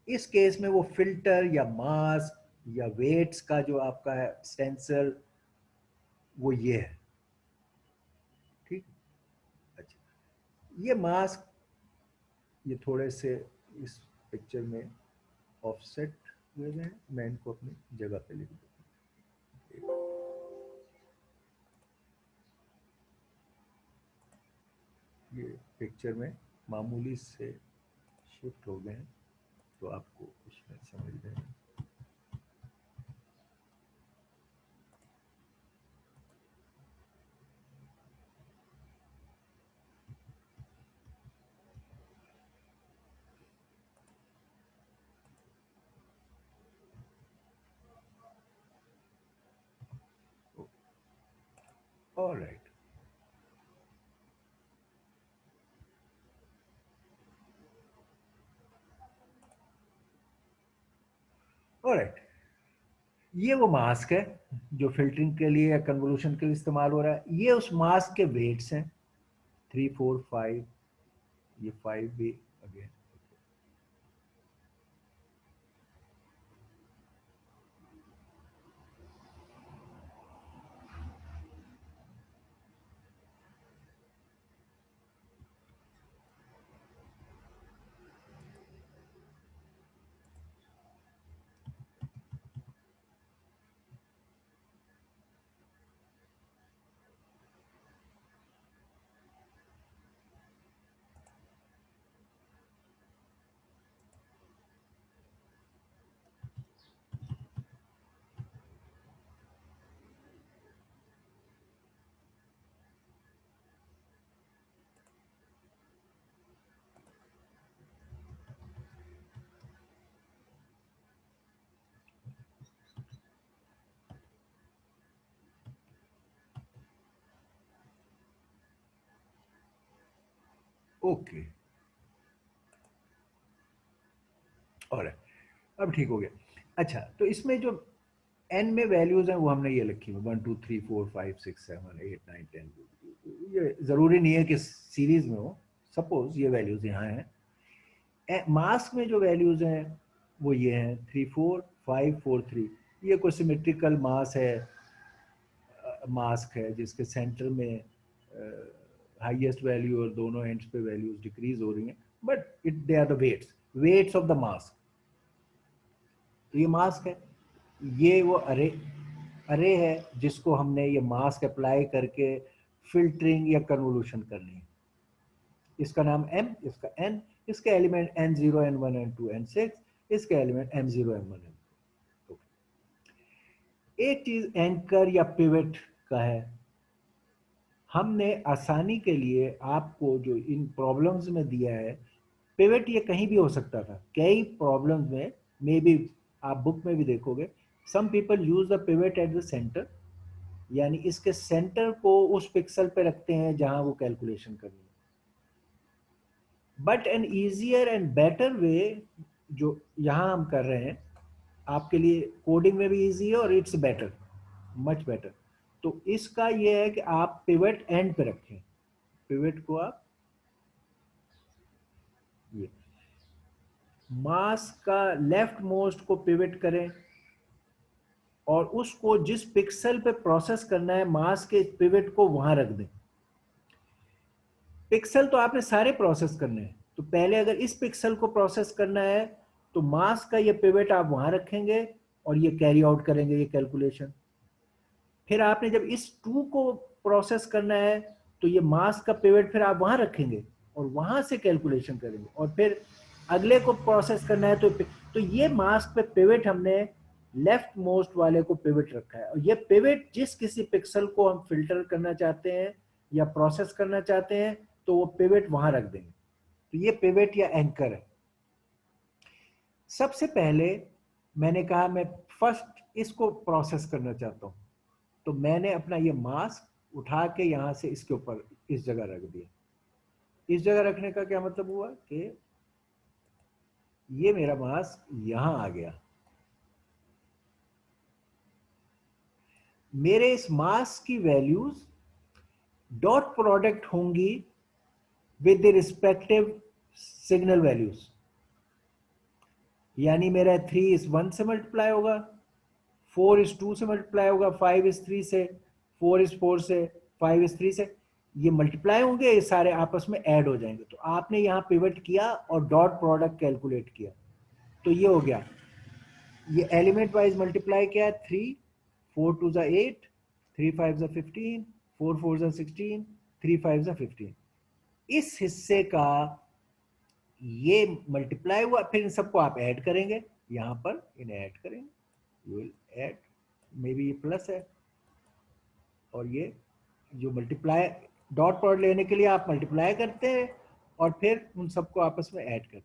Speaker 1: इस केस में वो फिल्टर या मास्क या वेट्स का जो आपका है स्टेंसर, वो ये है। ठीक, अच्छा, ये मास्क ये थोड़े से इस पिक्चर में ऑफसेट हुए हैं, मैं इनको अपनी जगह पे लिख दूँ। ये पिक्चर में मामूली से शिफ्ट हो गए हैं, तो आपको इसमें समझ में। ऑलराइट, ऑलराइट, ये वो मास्क है जो फिल्टरिंग के लिए या कन्वोल्यूशन के लिए इस्तेमाल हो रहा है। ये उस मास्क के वेट्स हैं, 3 4 5, ये 5 भी अगेन। ओके, ऑलराइट, अब ठीक हो गया। अच्छा, तो इसमें जो n में वैल्यूज हैं वो हमने ये लिखी हुई 1 2 3 4 5 6 7 8 9 10। ये जरूरी नहीं है कि सीरीज में हो, सपोज ये वैल्यूज यहाँ हैं। मास्क में जो वैल्यूज हैं वो ये हैं 3 4 5 4 3। ये कोई सिमेट्रिकल मास है, मास्क है जिसके सेंटर में हाईएस्ट वैल्यू और दोनों एंड्स पे वैल्यूज डिक्रीज हो रही हैं, but it they are the weights of the mask. तो ये मास्क है, ये वो अरे है जिसको हमने ये मास्क अप्लाई करके फिल्टरिंग या कन्वोल्यूशन करनी है। इसका नाम m, इसका n, इसके element n0 n1 n2 n6, इसके एलिमेंट m0 m1 m2। एक चीज एंकर या पिवट का है, हमने आसानी के लिए आपको जो इन प्रॉब्लम्स में दिया है, पिवट ये कहीं भी हो सकता था। कई प्रॉब्लम्स में मे बी आप बुक में भी देखोगे, some people use the pivot at the centre, यानी इसके सेंटर को उस पिक्सल पे रखते हैं जहां वो कैलकुलेशन करनी है। But an easier and better way जो यहां हम कर रहे हैं आपके लिए, कोडिंग में भी इजी है और इट्स बेटर, मच बेटर। तो इसका ये है कि आप पिवट एंड पे रखें, पिवट को आप ये मास का लेफ्ट मोस्ट को पिवट करें और उसको जिस पिक्सल पे प्रोसेस करना है मास के पिवट को वहां रख दें। पिक्सल तो आपने सारे प्रोसेस करने हैं, तो पहले अगर इस पिक्सल को प्रोसेस करना है तो मास का ये पिवट आप वहां रखेंगे और ये कैरी आउट करेंगे ये कैलकुलेशन। फिर आपने जब इस 2 को प्रोसेस करना है तो ये मास का पिवट फिर आप वहां रखेंगे और वहां से कैलकुलेशन करेंगे, और फिर अगले को प्रोसेस करना है तो ये मास्क पे पिवट हमने लेफ्ट मोस्ट वाले को पिवट रखा है, और ये पिवट जिस किसी पिक्सल को हम फिल्टर करना चाहते हैं या प्रोसेस करना चाहते हैं तो वो पिवट वहां रख देंगे। तो ये पिवट या एंकर है। सबसे पहले मैंने कहा मैं फर्स्ट इसको प्रोसेस करना चाहता हूं, तो मैंने अपना ये मास्क उठा के यहां से इसके ऊपर इस जगह रख दिया। इस जगह रखने का क्या मतलब हुआ कि ये मेरा मास्क यहां आ गया, मेरे इस मास की वैल्यूज डॉट प्रोडक्ट होंगी with the respective signal values, यानी मेरा 3 इस 1 से मल्टीप्लाई होगा, 4 इस 2 से मल्टीप्लाई होगा, 5 इस 3 से, 4 इस 4 से, 5 इस 3 से, ये मल्टीप्लाई होंगे, ये सारे आपस में ऐड हो जाएंगे। तो आपने यहाँ पिवट किया और डॉट प्रोडक्ट कैलकुलेट किया, तो ये हो गया, ये एलिमेंट वाइज मल्टीप्लाई किया है, 3 4 2 जा 8, 3 5 जा 15, 4 4 जा 16, 3 5 जा 15। इस हिस्से का ये मल्टीप्लाई हुआ, फिर इन सबको आप ऐड करेंगे, यहां पर इन्हें ऐड करेंगे, you will add, may be ये प्लस है, और ये जो मल्टीप्लाई डॉट प्रोडक्ट लेने के लिए आप मल्टीप्लाई करते हैं और फिर उन सबको आपस में ऐड करते हैं।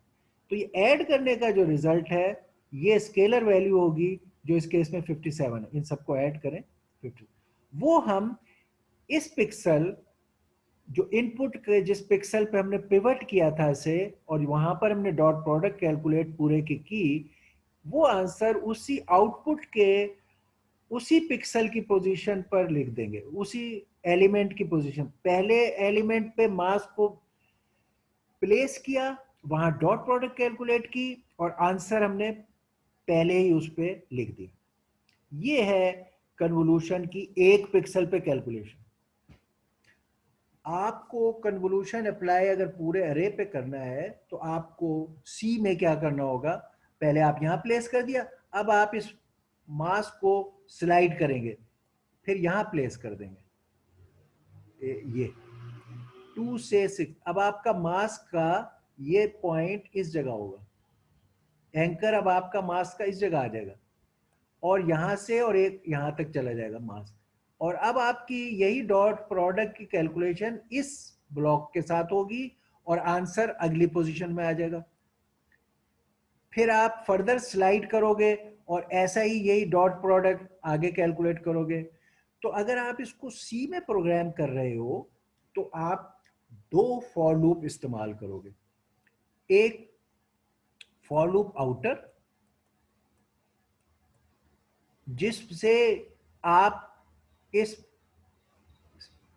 Speaker 1: तो ये ऐड करने का जो रिजल्ट है ये स्केलर वैल्यू होगी, जो इस केस में 57 है। इन सबको ऐड करें 50, वो हम इस पिक्सल जो इनपुट के जिस पिक्सल पे हमने पिवट किया था इसे, और वहां पर हमने डॉट प्रोडक्ट कैलकुलेट पूरे की, वो आंसर उसी आउटपुट के उसी पिक्सल की पोजीशन पर लिख देंगे, उसी एलिमेंट की पोजीशन, पहले एलिमेंट पे मास को प्लेस किया, वहां डॉट प्रोडक्ट कैलकुलेट की, और आंसर हमने पहले ही उस पे लिख दिया। ये है कन्वोल्यूशन की एक पिक्सल पे कैलकुलेशन। आपको कन्वोल्यूशन अप्लाई अगर पूरे अरे पे करना है तो आपको सी में क्या करना होगा, पहले आप यहां प्लेस कर दिया, अब आप इस मास को स्लाइड करेंगे, फिर यहां प्लेस कर देंगे, ये 2 से 6, अब आपका मास का ये पॉइंट इस जगह होगा, एंकर अब आपका मास का इस जगह आ जाएगा, और यहां से और एक यहां तक चला जाएगा मास, और अब आपकी यही डॉट प्रोडक्ट की कैलकुलेशन इस ब्लॉक के साथ होगी और आंसर अगली पोजीशन में आ जाएगा। फिर आप फर्दर स्लाइड करोगे और ऐसा ही यही डॉट प्रोडक्ट आगे कैलकुलेट करोगे। तो अगर आप इसको सी में प्रोग्राम कर रहे हो तो आप 2 फॉर लूप इस्तेमाल करोगे, एक फॉर लूप आउटर जिससे आप इस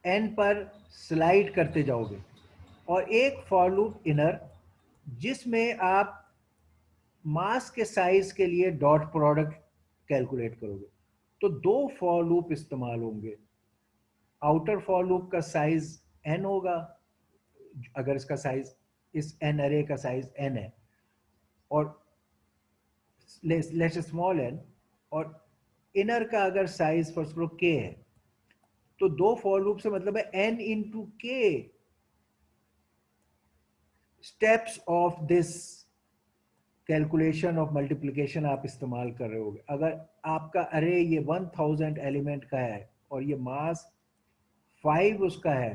Speaker 1: एन पर स्लाइड करते जाओगे, और एक फॉर लूप इनर जिसमें आप मास के साइज के लिए डॉट प्रोडक्ट कैलकुलेट करोगे। तो 2 फॉर लूप इस्तेमाल होंगे, आउटर फॉर लूप का साइज n होगा, अगर इसका साइज इस n अरे का साइज n है, और लेट्स स्मॉल n, और इनर का अगर साइज फर्स्ट करो k है, तो 2 फॉर लूप से मतलब है n into k steps of this calculation of multiplication आप इस्तेमाल कर रहे होगे। अगर आपका अरे ये 1000 एलिमेंट का है और ये मास 5 उसका है,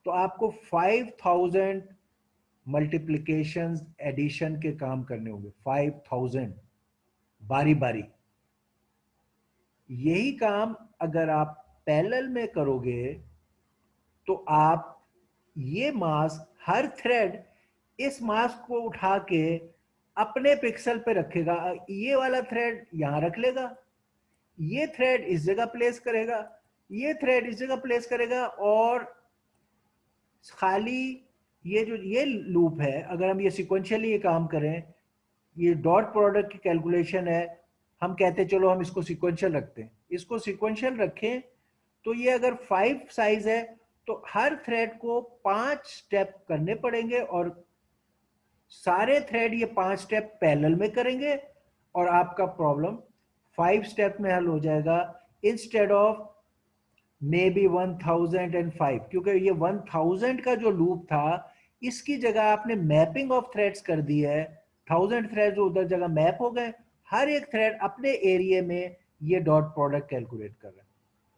Speaker 1: तो आपको 5000 मल्टीप्लिकेशन एडिशन के काम करने होंगे, 5000 बारी बारी। यही काम अगर आप पैरेलल में करोगे तो आप ये मास, हर थ्रेड इस मास को उठा के अपने पिक्सल पे रखेगा, ये वाला थ्रेड यहां रख लेगा, ये थ्रेड इस जगह प्लेस करेगा, ये थ्रेड इस जगह प्लेस करेगा, और खाली ये लूप है, अगर हम ये सिक्वेंशियली ये काम करें, ये डॉट प्रोडक्ट की कैलकुलेशन है, हम कहते हैं चलो हम इसको सिक्वेंशियल रखते हैं, इसको सिक्वेंशियल रखें, तो ये अगर 5 साइज है तो हर थ्रेड को 5 स्टेप करने पड़ेंगे, और सारे थ्रेड ये 5 स्टेप पैरेलल में करेंगे, और आपका प्रॉब्लम 5 स्टेप में हल हो जाएगा, इंस्टेड ऑफ मे बी 1005, क्योंकि ये 1000 का जो लूप था इसकी जगह आपने मैपिंग ऑफ थ्रेड्स कर दी है, 1000 थ्रेड्स उधर जगह मैप हो गए, हर एक थ्रेड अपने एरिया में ये डॉट प्रोडक्ट कैलकुलेट कर रहा है,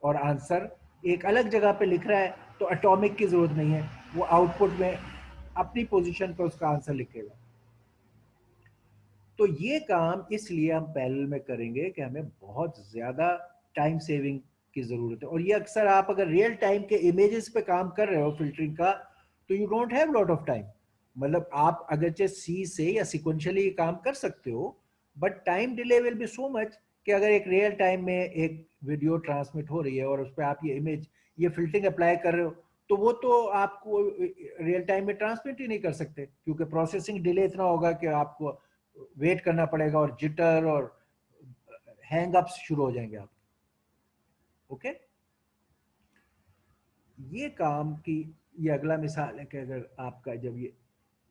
Speaker 1: और आंसर एक अलग जगह पे लिख रहा है, तो एटॉमिक की जरूरत नहीं है, वो आउटपुट में अपनी पोजीशन पर उसका आंसर लिखेगा। तो ये काम इसलिए हम पैरेलल में करेंगे कि हमें बहुत ज्यादा टाइम सेविंग की जरूरत है, और ये अक्सर आप अगर रियल टाइम के इमेजेस पे काम कर रहे हो फिल्टरिंग का, तो you don't have lot of time, मतलब आप अगरचे सी से या सिक्वेंशियली काम कर सकते हो, but time delay will be so much कि अगर एक रियल टाइम में एक वीडियो ट्रांसमिट हो रही है और उस पर आप ये इमेज, ये फिल्टरिंग अप्लाई कर रहे हो, तो वो तो आपको रियल टाइम में ट्रांसमिट ही नहीं कर सकते, क्योंकि प्रोसेसिंग डिले इतना होगा कि आपको वेट करना पड़ेगा और जिटर और हैंग अप्स शुरू हो जाएंगे आप। ओके, ये काम की ये अगला मिसाल है कि अगर आपका जब ये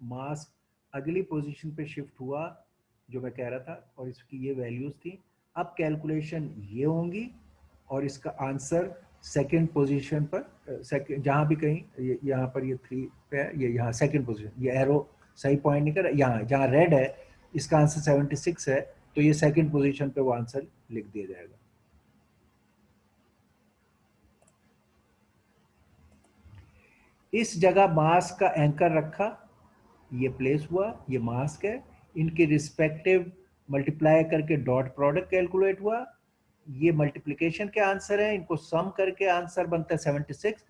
Speaker 1: मास अगली पोजीशन पे शिफ्ट हुआ जो मैं कह रहा था और इसकी ये वैल्यूज थी, अब कैलकुलेशन ये होंगी और इसका आंसर सेकंड पोजीशन पर, सेकंड जहां भी कहीं यहाँ पर ये 3 पे है, ये यहाँ सेकंड पोजीशन, ये एरो सही पॉइंट नहीं कर, यहाँ जहाँ रेड है इसका आंसर 76 है, तो ये सेकंड पोजीशन पे वो आंसर लिख दिया जाएगा। इस जगह मास का एंकर रखा, ये प्लेस हुआ, ये मास्क है, इनके रिस्पेक्टिव मल्टीप्लाई करके डॉट प्रोडक्ट कैलकुलेट हुआ, ये मल्टीप्लिकेशन के आंसर है, इनको सम करके आंसर बनता है 76।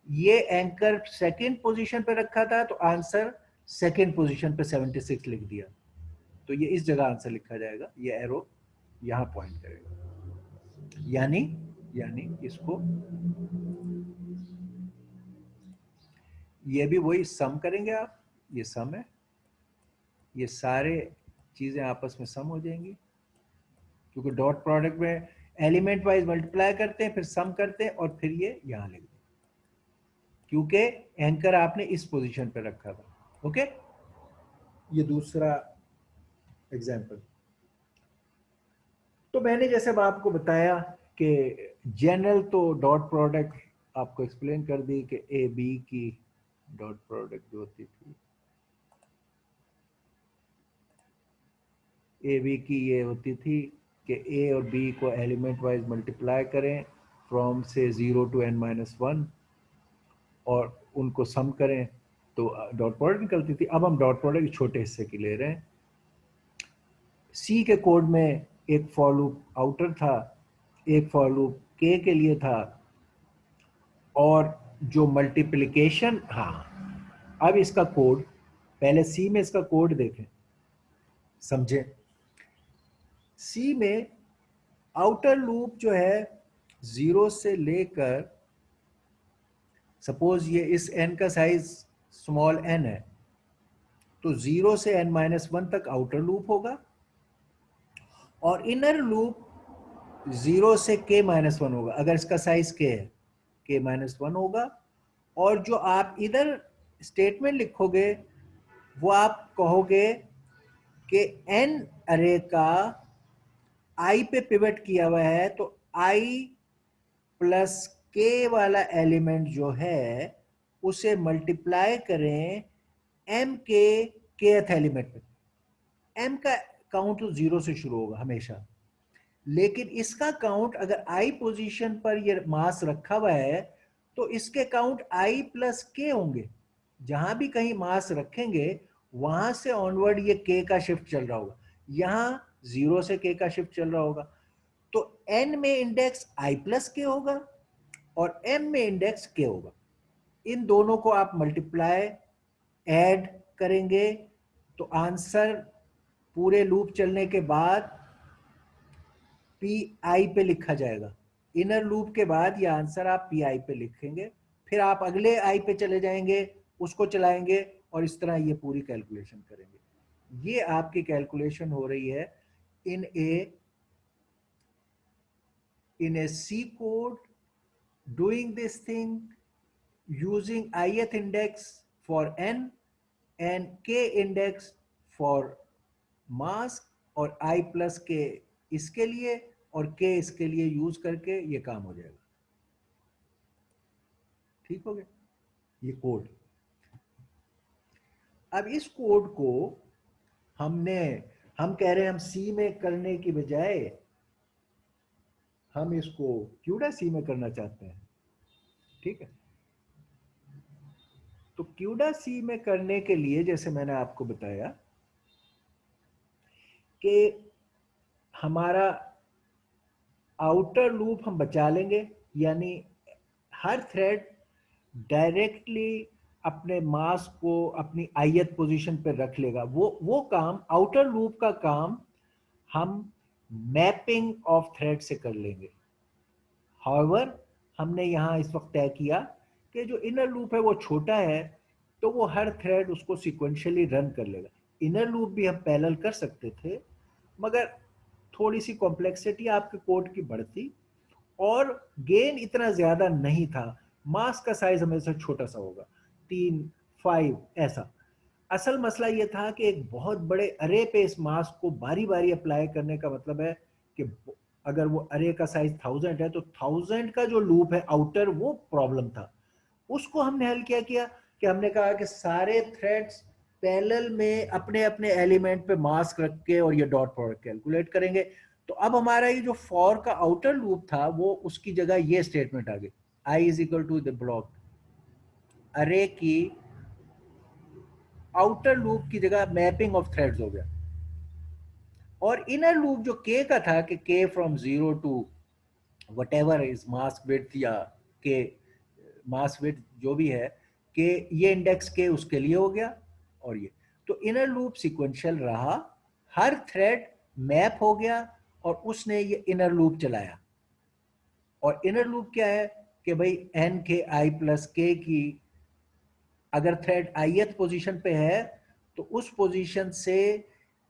Speaker 1: ये एंकर सेकंड पोजीशन पे रखा था तो आंसर सेकंड पोजीशन पे 76 लिख दिया, तो ये इस जगह आंसर लिखा जाएगा, ये एरो यहां पॉइंट करेगा, यानी इसको ये भी वही सम करेंगे आप, ये सम है, ये सारे चीजें आपस में सम हो जाएंगी, क्योंकि डॉट प्रोडक्ट में एलिमेंट वाइज मल्टीप्लाई करते हैं, फिर सम करते हैं और फिर ये यहां लिख दें, क्योंकि एंकर आपने इस पोजीशन पे रखा था। ओके, ये दूसरा एग्जांपल। तो मैंने जैसे अब आपको बताया कि जनरल तो डॉट प्रोडक्ट आपको एक्सप्लेन कर दी कि ए बी की डॉट प्रोडक्ट जो होती थी, ए बी की ये होती थी कि ए और बी को एलिमेंट वाइज मल्टीप्लाई करें फ्रॉम से 0 to n-1 और उनको सम करें तो डॉट प्रोडक्ट निकलती थी। अब हम डॉट प्रोडक्ट छोटे हिस्से की ले रहे हैं। सी के कोड में एक फॉर लूप आउटर था, एक फॉर लूप के लिए था, और जो मल्टीप्लिकेशन, हाँ अब इसका कोड, पहले सी में इसका कोड देखें समझें। सी में आउटर लूप जो है 0 से लेकर, सपोज ये इस n का साइज स्मॉल n है, तो 0 से n-1 तक आउटर लूप होगा और इनर लूप 0 से k-1 होगा, अगर इसका साइज k है k-1 होगा। और जो आप इधर स्टेटमेंट लिखोगे वो आप कहोगे कि n अरे का i पे पिवट किया हुआ है, तो i प्लस k वाला एलिमेंट जो है उसे मल्टीप्लाई करें m के kth एलिमेंट पे। m का काउंट तो 0 से शुरू होगा हमेशा, लेकिन इसका काउंट अगर i पोजीशन पर ये मास रखा हुआ है तो इसके काउंट i प्लस k होंगे। जहां भी कहीं मास रखेंगे वहां से ऑनवर्ड ये k का शिफ्ट चल रहा होगा, यहां 0 से k का शिफ्ट चल रहा होगा, तो n में इंडेक्स i प्लस k होगा और m में इंडेक्स k होगा। इन दोनों को आप मल्टीप्लाई ऐड करेंगे तो आंसर पूरे लूप चलने के बाद pi पे लिखा जाएगा। इनर लूप के बाद ये आंसर आप pi पे लिखेंगे, फिर आप अगले i पे चले जाएंगे, उसको चलाएंगे और इस तरह ये पूरी कैलकुलेशन करेंगे। ये आपकी कैलकुलेशन हो रही है in a C code, doing this thing using ith index for n and k index for mask और i plus k इसके लिए और k इसके लिए यूज करके ये काम हो जाएगा। ठीक हो गया ये कोड। अब इस कोड को हम कह रहे हैं हम सी में करने की बजाय हम इसको क्यूडा सी में करना चाहते हैं। ठीक है, तो क्यूडा सी में करने के लिए जैसे मैंने आपको बताया कि हमारा आउटर लूप हम बचा लेंगे, यानी हर थ्रेड डायरेक्टली अपने मास को अपनी ith पोजीशन पर रख लेगा। वो काम, आउटर लूप का काम हम मैपिंग ऑफ थ्रेड से कर लेंगे। हाउएवर हमने यहाँ इस वक्त तय किया कि जो इनर लूप है वो छोटा है, तो वो हर थ्रेड उसको सिक्वेंशियली रन कर लेगा। इनर लूप भी हम पैरेलल कर सकते थे, मगर थोड़ी सी कॉम्प्लेक्सिटी आपके कोड की बढ़ती और गेन इतना ज्यादा नहीं था। मास्क का साइज हमेशा छोटा सा होगा, 3, 5 ऐसा। असल मसला ये था कि एक बहुत बड़े अरे पे इस मास्क को बारी बारी अप्लाई करने का मतलब है कि अगर वो अरे का साइज 1000 है तो 1000 का जो लूप है आउटर, वो प्रॉब्लम था। उसको हमने हल क्या किया कि हमने कहा कि सारे थ्रेड्स पैरेलल में अपने अपने एलिमेंट पे मास्क रख के और ये डॉट प्रोडक्ट कैलकुलेट करेंगे। तो अब हमारा ये जो फॉर का आउटर लूप था, वो उसकी जगह ये स्टेटमेंट आ गई, I is equal to the block array की आउटर लूप की जगह मैपिंग ऑफ थ्रेड्स हो गया। और इनर लूप जो के का था कि k from 0 to whatever is mask width या के मास्क विड्थ जो भी है, कि ये इंडेक्स के उसके लिए हो गया। और ये तो इनर लूप सिक्वेंशियल रहा, हर थ्रेड मैप हो गया और उसने ये इनर लूप चलाया। और इनर लूप क्या है कि भाई एन के आई प्लस के की अगर थ्रेड ith पोजीशन पे है तो उस पोजीशन से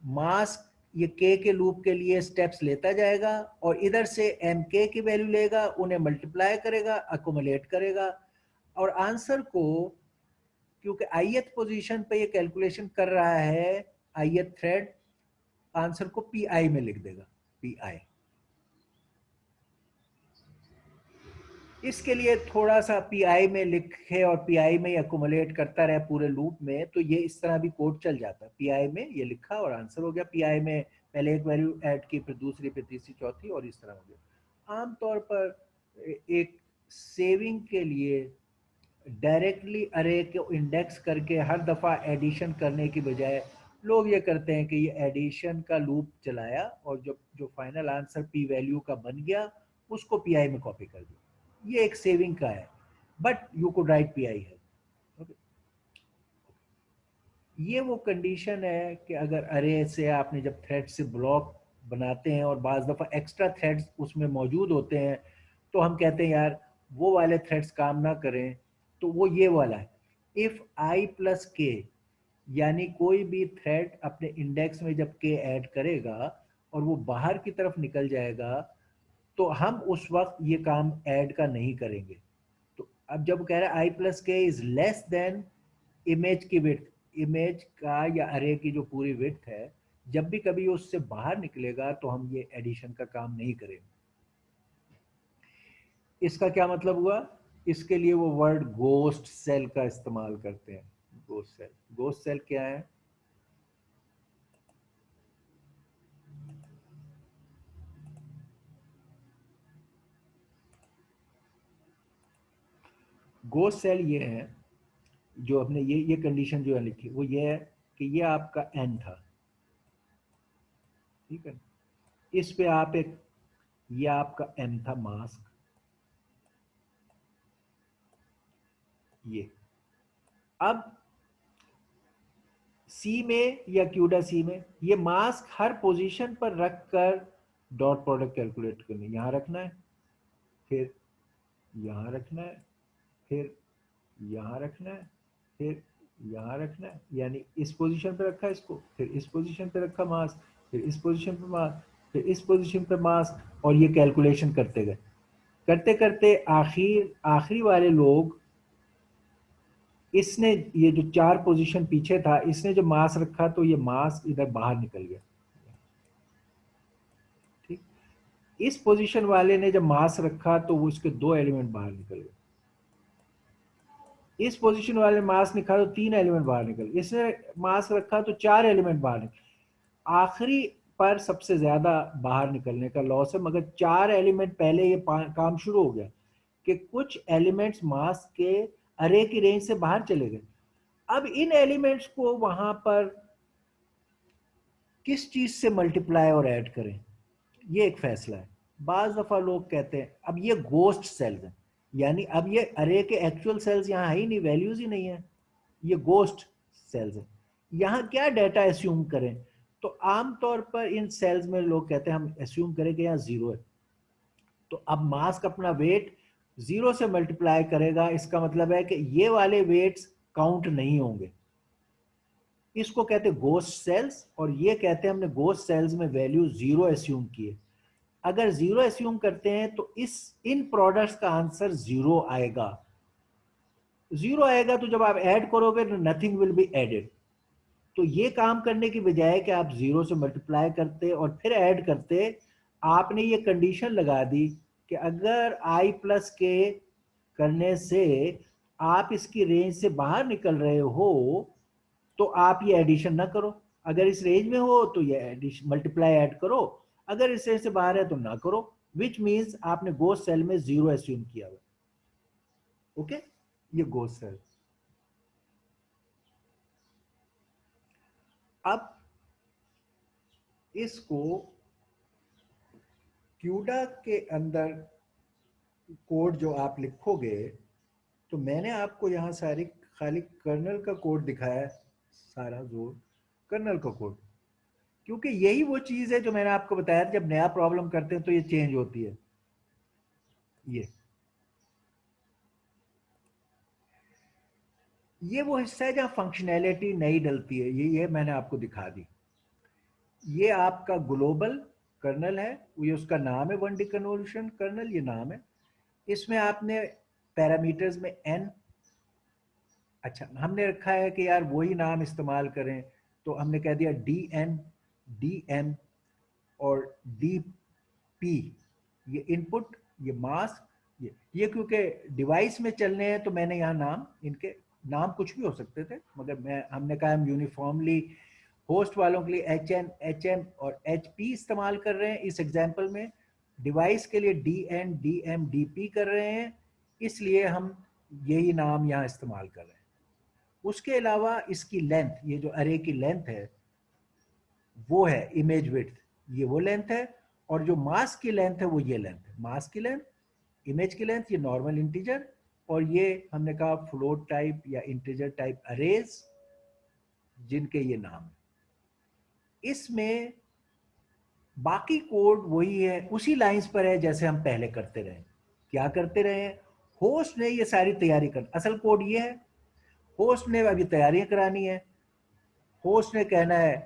Speaker 1: मास्क ये के लूप के लिए स्टेप्स लेता जाएगा और इधर से एम के की वैल्यू लेगा, उन्हें मल्टीप्लाई करेगा, अकोमुलेट करेगा और आंसर को, क्योंकि ith पोजीशन पे ये कैलकुलेशन कर रहा है ith थ्रेड, आंसर को पी आई में लिख देगा, पी आई। इसके लिए थोड़ा सा पीआई में लिखे और पीआई में अकोमुलेट करता रहे पूरे लूप में, तो ये इस तरह भी कोड चल जाता है। पीआई में ये लिखा और आंसर हो गया, पीआई में पहले एक वैल्यू ऐड की, फिर दूसरी, फिर तीसरी, चौथी, और इस तरह हो गया। आमतौर पर एक सेविंग के लिए डायरेक्टली अरे को इंडेक्स करके हर दफ़ा एडिशन करने की बजाय लोग ये करते हैं कि ये एडिशन का लूप चलाया और जो फाइनल आंसर पी वैल्यू का बन गया उसको पीआई में कॉपी कर दिया। ये एक सेविंग का है, but you could write P I है। ये वो कंडीशन है कि अगर अरे से आपने जब थ्रेड से ब्लॉक बनाते हैं और बाज़ दफ़ा एक्स्ट्रा थ्रेड्स उसमें मौजूद होते हैं, तो हम कहते हैं यार वो वाले थ्रेड्स काम ना करें, तो वो ये वाला है, इफ़ आई प्लस के, यानी कोई भी थ्रेड अपने इंडेक्स में जब के ऐड करेगा और वो बाहर की तरफ निकल जाएगा, तो हम उस वक्त ये काम ऐड का नहीं करेंगे। तो अब जब कह रहा है आई प्लस के इज लेस देन इमेज की विड्थ, इमेज का या अरे की जो पूरी विड्थ है, जब भी कभी उससे बाहर निकलेगा तो हम ये एडिशन का काम नहीं करेंगे। इसका क्या मतलब हुआ? इसके लिए वो वर्ड गोस्ट सेल का इस्तेमाल करते हैं। गोस्ट सेल, गोस्ट सेल क्या है? गोस्ट सेल ये है, जो अपने ये कंडीशन जो है लिखी, वो ये है कि ये आपका एन था, ठीक है, इस पे आप एक, ये आपका एम था मास्क, ये अब सी में या क्यूडा सी में ये मास्क हर पोजीशन पर रखकर डॉट प्रोडक्ट कैलकुलेट करनी, यहां रखना है, फिर यहां रखना है, फिर यहां रखना है, फिर यहां रखना है, यानी इस पोजीशन पे रखा इसको, फिर इस पोजीशन पे रखा मास्क, फिर इस पोजीशन पे मास्क, फिर इस पोजीशन पे मास्क, और ये कैलकुलेशन करते गए, करते करते आखिरी वाले लोग, इसने ये जो 4 पोजीशन पीछे था, इसने जो मास्क रखा तो ये मास्क इधर बाहर निकल गया, ठीक। इस पोजीशन वाले ने जब मास्क रखा तो वो इसके 2 एलिमेंट बाहर निकल गए, इस पोजीशन वाले मास्क निकाला तो 3 एलिमेंट बाहर निकल, इसने मास्क रखा तो 4 एलिमेंट बाहर निकल। आखिरी पर सबसे ज्यादा बाहर निकलने का लॉस है, मगर 4 एलिमेंट पहले ये काम शुरू हो गया कि कुछ एलिमेंट्स मास्क के अरे की रेंज से बाहर चले गए। अब इन एलिमेंट्स को वहां पर किस चीज से मल्टीप्लाई और ऐड करें, ये एक फैसला है। बाज दफा लोग कहते हैं अब ये गोस्ट सेल्स हैं, यानी अब ये अरे के एक्चुअल सेल्स यहाँ है ही नहीं, वैल्यूज ही नहीं है, ये गोस्ट सेल्स हैं। यहाँ क्या डाटा एस्यूम करें? तो आमतौर पर इन सेल्स में लोग कहते हैं हम एस्यूम करें कि यहाँ 0 है, तो अब मास्क अपना वेट 0 से मल्टीप्लाई करेगा, इसका मतलब है कि ये वाले वेट्स काउंट नहीं होंगे। इसको कहते हैं गोस्ट सेल्स, और ये कहते हैं हमने गोस्ट सेल्स में वैल्यू 0 एस्यूम किए। अगर 0 एस्यूम करते हैं तो इन प्रोडक्ट्स का आंसर 0 आएगा। 0 आएगा तो जब आप ऐड करोगे तो नथिंग विल बी एडेड। तो ये काम करने की बजाय कि आप 0 से मल्टीप्लाई करते और फिर ऐड करते, आपने ये कंडीशन लगा दी कि अगर i प्लस के करने से आप इसकी रेंज से बाहर निकल रहे हो तो आप ये एडिशन ना करो। अगर इस रेंज में हो तो ये एडिशन मल्टीप्लाई ऐड करो, अगर इस रेंज से बाहर है तो ना करो, विच मीन्स आपने गोस्ट सेल में 0 एस्यूम किया हुआ। ओके, ये गोस्ट सेल। अब इसको क्यूडा के अंदर कोड जो आप लिखोगे, तो मैंने आपको यहां सारी खाली कर्नल का कोड दिखाया है, सारा जोर कर्नल का कोड, क्योंकि यही वो चीज है जो मैंने आपको बताया था, जब नया प्रॉब्लम करते हैं तो ये चेंज होती है। ये वो हिस्सा है जहां फंक्शनैलिटी नहीं डलती है, ये मैंने आपको दिखा दी। ये आपका ग्लोबल कर्नल है, ये उसका नाम है 1D कन्वोल्यूशन कर्नल, ये नाम है। इसमें आपने पैरामीटर्स में n, अच्छा हमने रखा है कि यार वही नाम इस्तेमाल करें, तो हमने कह दिया dn, dm और dp, ये इनपुट, ये मास्क, ये क्योंकि डिवाइस में चलने हैं तो मैंने यहाँ नाम, इनके नाम कुछ भी हो सकते थे, मगर हमने कहा हम यूनिफॉर्मली होस्ट वालों के लिए HN, HM और HP इस्तेमाल कर रहे हैं। इस एग्जांपल में डिवाइस के लिए DN, DM, DP कर रहे हैं, इसलिए हम यही नाम यहाँ इस्तेमाल कर रहे हैं। उसके अलावा इसकी लेंथ, ये जो अरे की लेंथ है वो है इमेज विड्थ, ये वो लेंथ है, और जो मास्क की लेंथ है वो ये लेंथ है। मास्क की लेंथ, इमेज की लेंथ, ये नॉर्मल इंटीजर, और ये हमने कहा फ्लोट टाइप या इंटीजर टाइप अरेज, जिनके ये नाम है। इसमें बाकी कोड वही है, उसी लाइंस पर है जैसे हम पहले करते रहे। क्या करते रहे? होस्ट ने ये सारी तैयारी कर, असल कोड ये है, होस्ट ने अभी तैयारियां करानी है। होस्ट ने कहना है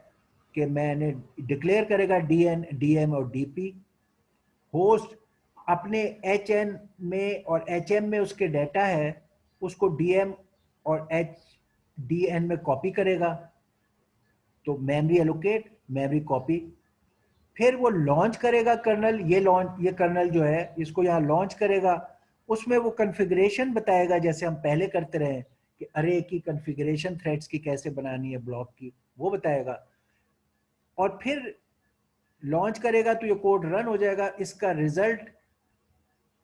Speaker 1: कि मैंने डिक्लेयर करेगा DN, DM और DP। होस्ट अपने HN में और HM में उसके डाटा है, उसको DM और DN में कॉपी करेगा, तो मेमोरी एलोकेट, मेमोरी कॉपी, फिर वो लॉन्च करेगा कर्नल, ये कर्नल जो है इसको यहाँ लॉन्च करेगा, उसमें वो कॉन्फ़िगरेशन बताएगा जैसे हम पहले करते रहे कि अरे की कॉन्फ़िगरेशन थ्रेड्स की कैसे बनानी है, ब्लॉक की, वो बताएगा, और फिर लॉन्च करेगा तो ये कोड रन हो जाएगा। इसका रिजल्ट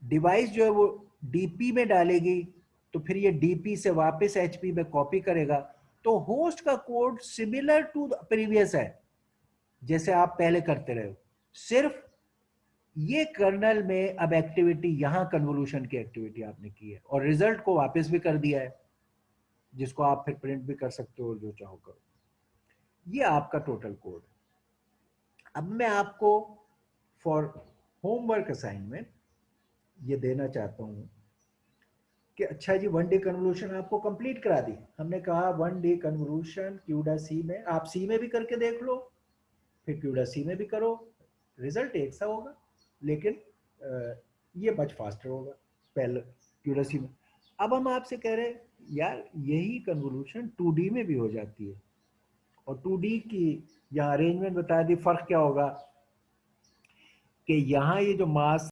Speaker 1: डिवाइस जो है वो डीपी में डालेगी, तो फिर ये डीपी से वापस एचपी में कॉपी करेगा। तो होस्ट का code similar to the previous है, जैसे आप पहले करते रहे हो, सिर्फ ये कर्नल में अब एक्टिविटी, यहां कन्वोल्यूशन की एक्टिविटी आपने की है, और रिजल्ट को वापस भी कर दिया है, जिसको आप फिर प्रिंट भी कर सकते हो जो चाहो करो। ये आपका टोटल कोड। अब मैं आपको फॉर होमवर्क असाइनमेंट ये देना चाहता हूं कि अच्छा जी 1D कन्वोल्यूशन आपको कंप्लीट करा दी। हमने कहा 1D कन्वोल्यूशन क्यूडा सी में, आप सी में भी करके देख लो, फिर क्यूडा सी में भी करो, रिजल्ट एक सा होगा, लेकिन ये मच फास्टर होगा पहले क्यूडा सी में। अब हम आपसे कह रहे हैं यार यही कन्वोल्यूशन 2D में भी हो जाती है, और 2D की यहाँ अरेंजमेंट बता दी। फर्क क्या होगा कि यहाँ ये जो मास